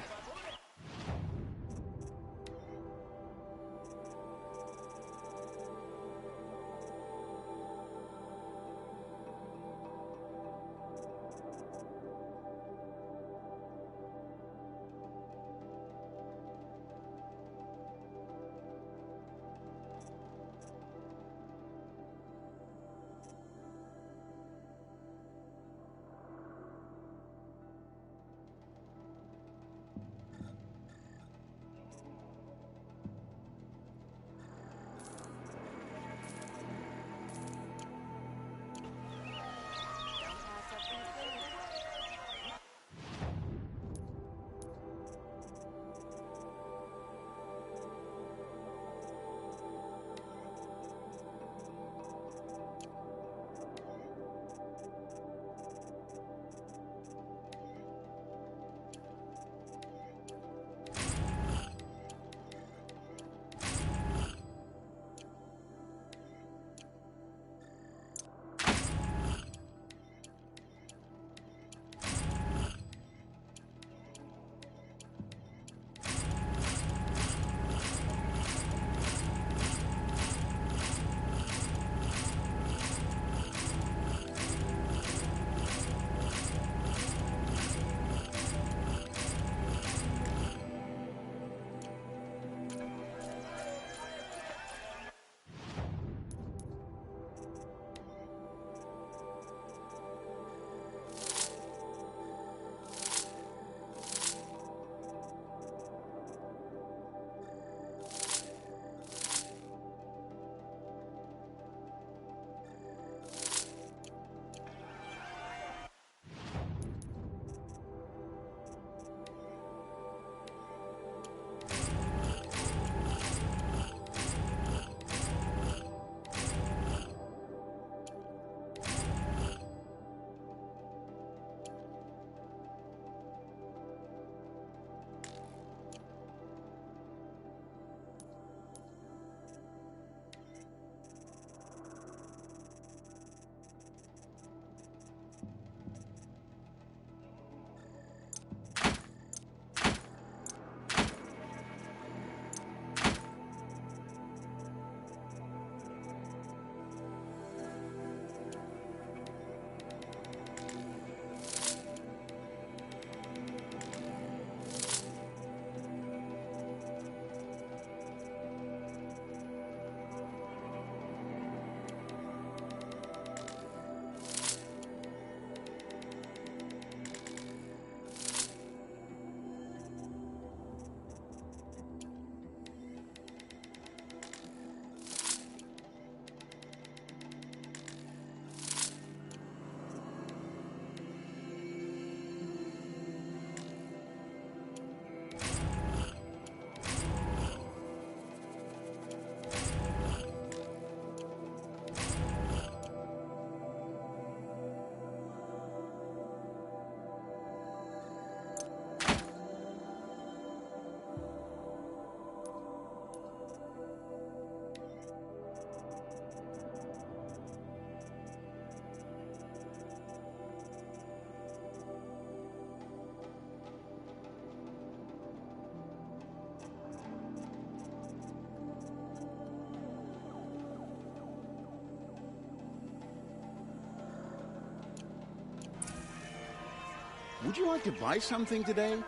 Would you like to buy something today? You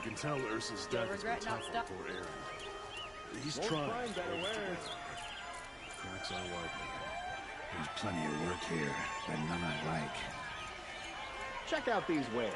can tell Ursa's death has been tough on poor Aaron. He's trying. Cracks are widening. There's plenty of work here, but none I like. Check out these wares.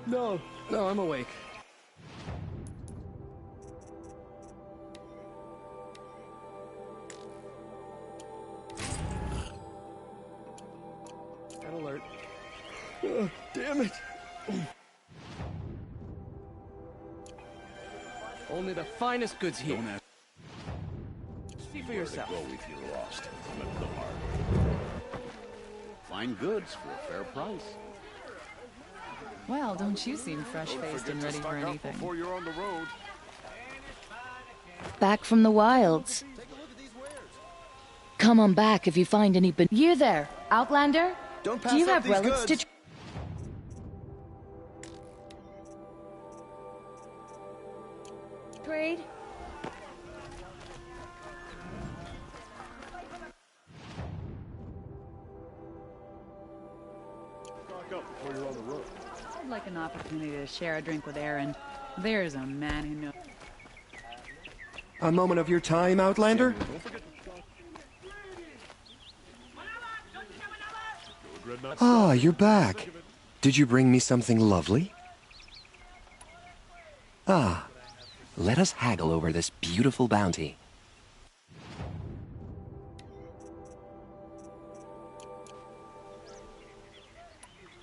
No, I'm awake. Red alert. Oh, damn it. Only the finest goods here. See for yourself. Go if you're lost. I'm at the market. Fine goods for a fair price. Well, don't you seem fresh-faced and ready for anything. Before you're on the road. Back from the wilds. Come on back if you find any You there, Outlander? Don't pass Do you up have these relics goods. to... Trade? Stock up before you're on the road. I'd like an opportunity to share a drink with Aaron. There's a man who knows. A moment of your time, Outlander? Ah, you're back. Did you bring me something lovely? Ah, let us haggle over this beautiful bounty.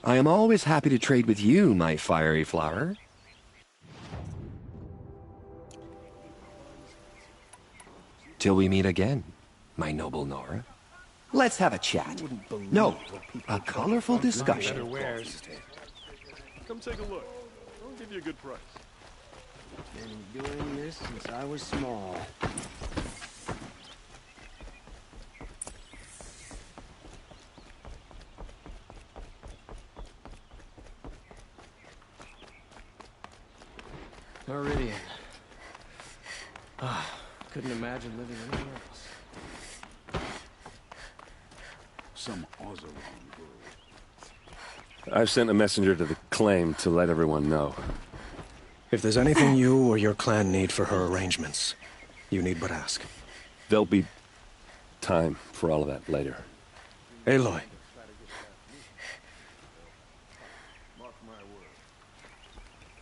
I am always happy to trade with you, my fiery flower. Till we meet again, my noble Nora. Let's have a chat. No, a colorful discussion. Come take a look. I'll give you a good price. Been doing this since I was small. Meridian. Ah, couldn't imagine living anywhere else. Some Oseram girl. I've sent a messenger to the claim to let everyone know. If there's anything you or your clan need for her arrangements, you need but ask. There'll be time for all of that later. Aloy.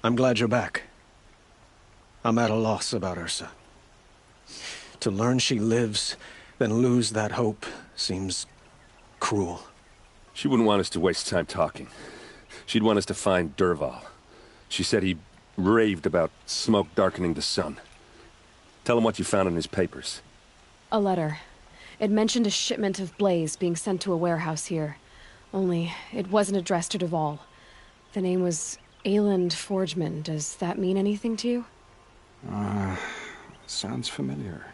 I'm glad you're back. I'm at a loss about Ursa. To learn she lives, then lose that hope, seems cruel. She wouldn't want us to waste time talking. She'd want us to find Dervahl. She said he raved about smoke darkening the sun. Tell him what you found in his papers. A letter. It mentioned a shipment of blaze being sent to a warehouse here. Only, it wasn't addressed to Dervahl. The name was Ayland Forgeman. Does that mean anything to you? Sounds familiar.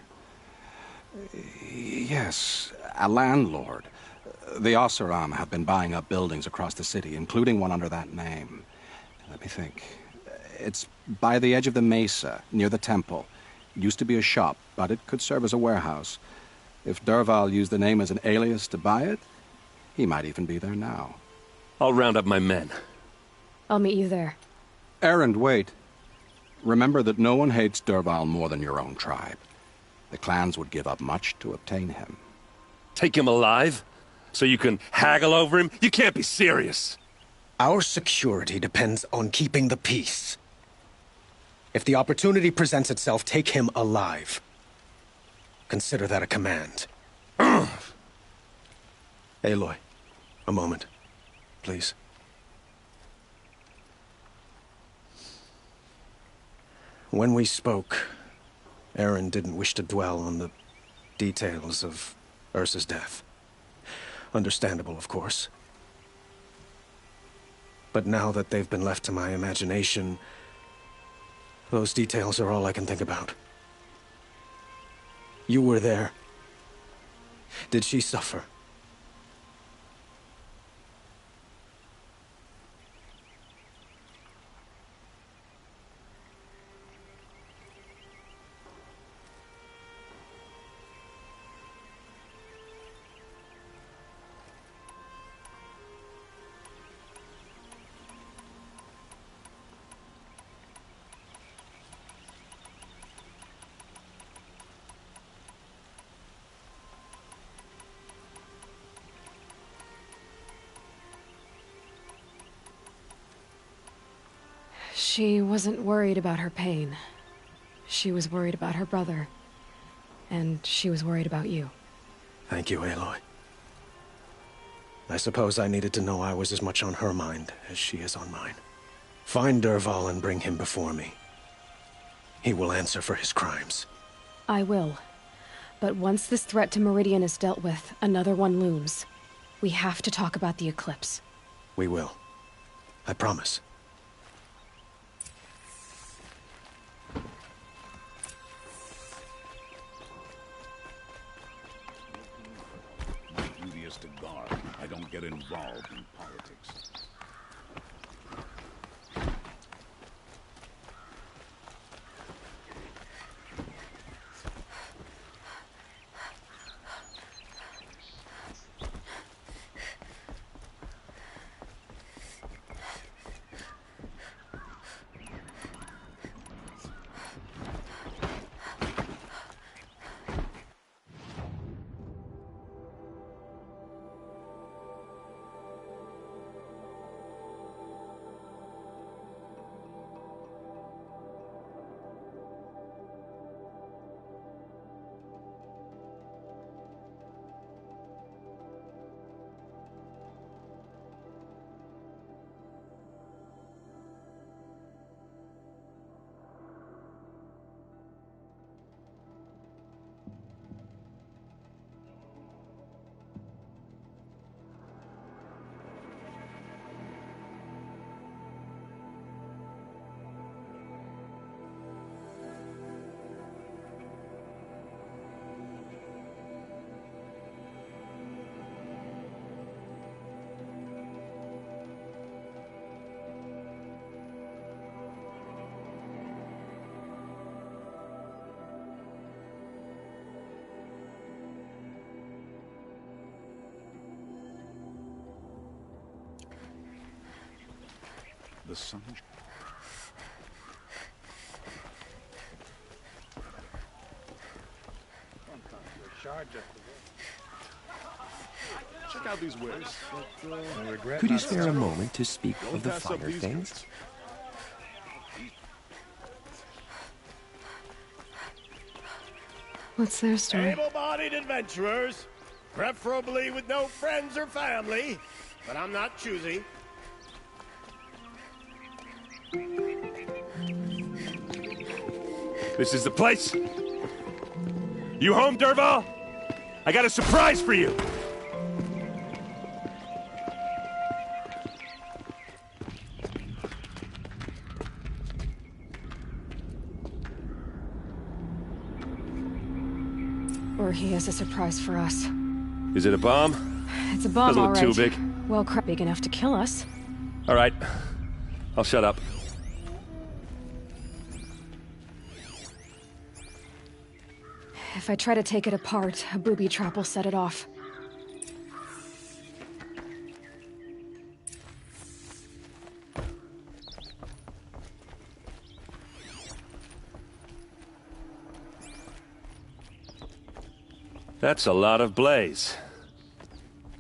Yes, a landlord. The Oseram have been buying up buildings across the city, including one under that name. Let me think. It's by the edge of the mesa, near the temple. Used to be a shop, but it could serve as a warehouse. If Dervahl used the name as an alias to buy it, he might even be there now. I'll round up my men. I'll meet you there. Erend, wait. Remember that no one hates Dervahl more than your own tribe. The clans would give up much to obtain him. Take him alive? So you can haggle over him? You can't be serious. Our security depends on keeping the peace. If the opportunity presents itself, take him alive. Consider that a command. Aloy, a moment, please. When we spoke, Aaron didn't wish to dwell on the details of Ursa's death. Understandable, of course. But now that they've been left to my imagination, those details are all I can think about. You were there. Did she suffer? She wasn't worried about her pain. She was worried about her brother. And she was worried about you. Thank you, Aloy. I suppose I needed to know I was as much on her mind as she is on mine. Find Dervahl and bring him before me. He will answer for his crimes. I will. But once this threat to Meridian is dealt with, another one looms. We have to talk about the eclipse. We will. I promise. My duty is to guard. I don't get involved in politics. The sun. Check out these wares. Could you spare a moment to speak of the finer things? What's their story? Able-bodied adventurers, preferably with no friends or family, but I'm not choosy. This is the place? You home, Dervahl? I got a surprise for you! Or he has a surprise for us. Is it a bomb? It's a bomb, Doesn't all look right. too big. Well, crap, big enough to kill us. All right. I'll shut up. If I try to take it apart, a booby trap will set it off. That's a lot of blaze.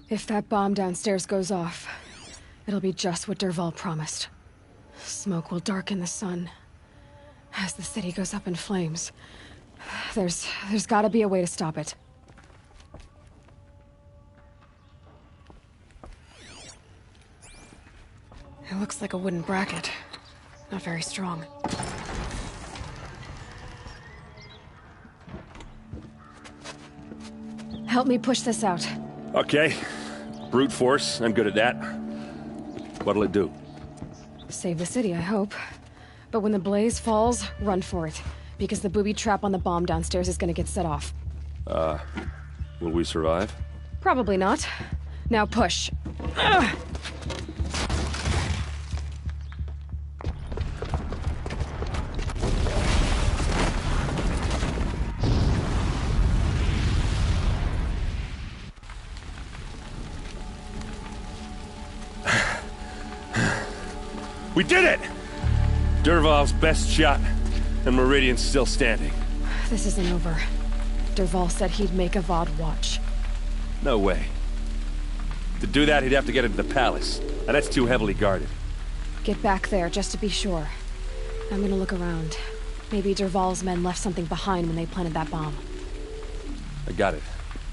If that bomb downstairs goes off, it'll be just what Dervahl promised. Smoke will darken the sun. As the city goes up in flames, there's gotta be a way to stop it. It looks like a wooden bracket. Not very strong. Help me push this out. Okay. Brute force, I'm good at that. What'll it do? Save the city, I hope. But when the blaze falls, run for it. Because the booby trap on the bomb downstairs is gonna get set off. Will we survive? Probably not. Now push. Ugh. We did it! Dervahl's best shot, and Meridian's still standing. This isn't over. Dervahl said he'd make Avad watch. No way. To do that, he'd have to get into the palace, and that's too heavily guarded. Get back there, just to be sure. I'm gonna look around. Maybe Dervahl's men left something behind when they planted that bomb. I got it.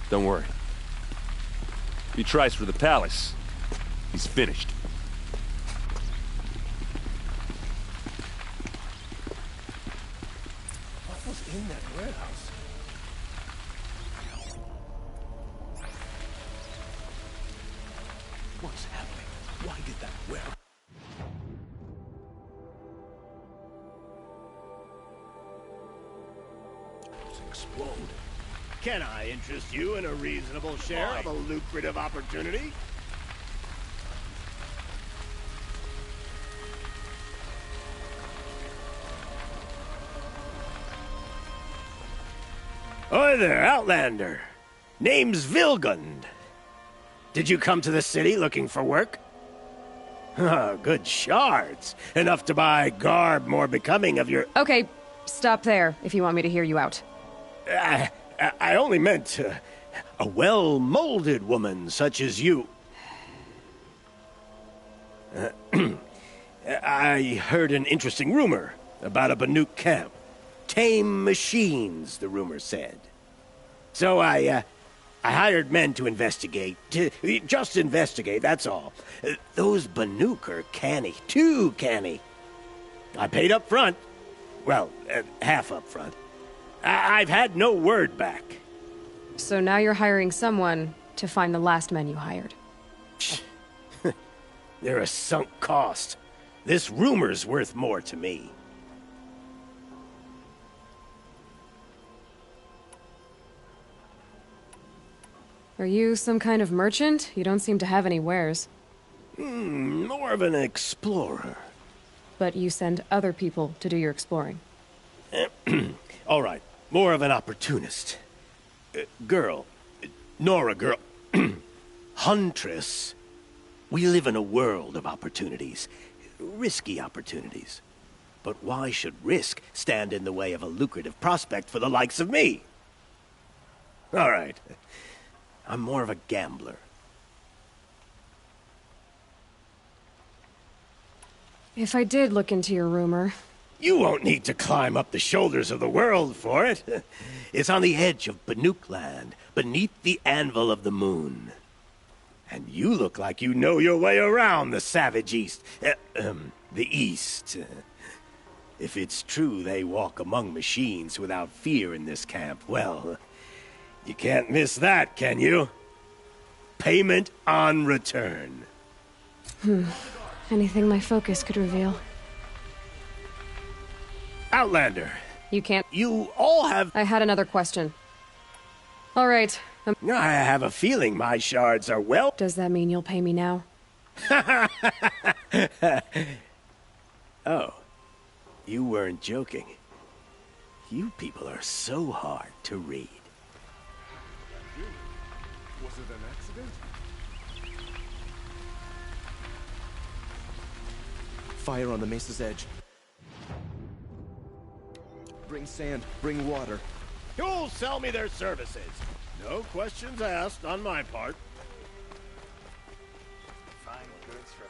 Don't worry. If he tries for the palace, he's finished. What was in that warehouse? What's happening? Why did that warehouse explode? Can I interest you in a reasonable share of a lucrative opportunity? Oi there, Outlander. Name's Vilgund. Did you come to the city looking for work? Good shards. Enough to buy garb more becoming of your... Okay, stop there if you want me to hear you out. I only meant a well-molded woman such as you. I heard an interesting rumor about a Banuk camp. Tame machines, the rumor said. So I hired men to investigate. Just investigate, that's all. Those Banuk are canny, too canny. I paid up front. Well, half up front. I've had no word back. So now you're hiring someone to find the last men you hired. They're a sunk cost. This rumor's worth more to me. Are you some kind of merchant? You don't seem to have any wares. More of an explorer. But you send other people to do your exploring. All right. More of an opportunist. Girl. Nora girl. Huntress. We live in a world of opportunities. Risky opportunities. But why should risk stand in the way of a lucrative prospect for the likes of me? All right. I'm more of a gambler. If I did look into your rumor... You won't need to climb up the shoulders of the world for it. It's on the edge of Banuk land, beneath the anvil of the moon. And you look like you know your way around the savage East. The East. If it's true they walk among machines without fear in this camp, well, you can't miss that, can you? Payment on return. Anything my focus could reveal. Outlander. You can't... You all have... I had another question. All right. I have a feeling my shards are well... Does that mean you'll pay me now? Oh. You weren't joking. You people are so hard to read. Was it an accident? Fire on the mesa's edge. Bring sand, bring water. You'll sell me their services. No questions asked on my part. Fine goods from...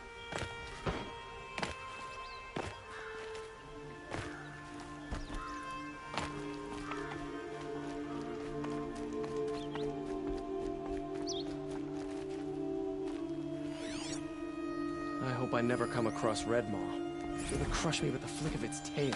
I hope I never come across Red Maw. It would crush me with the flick of its tail.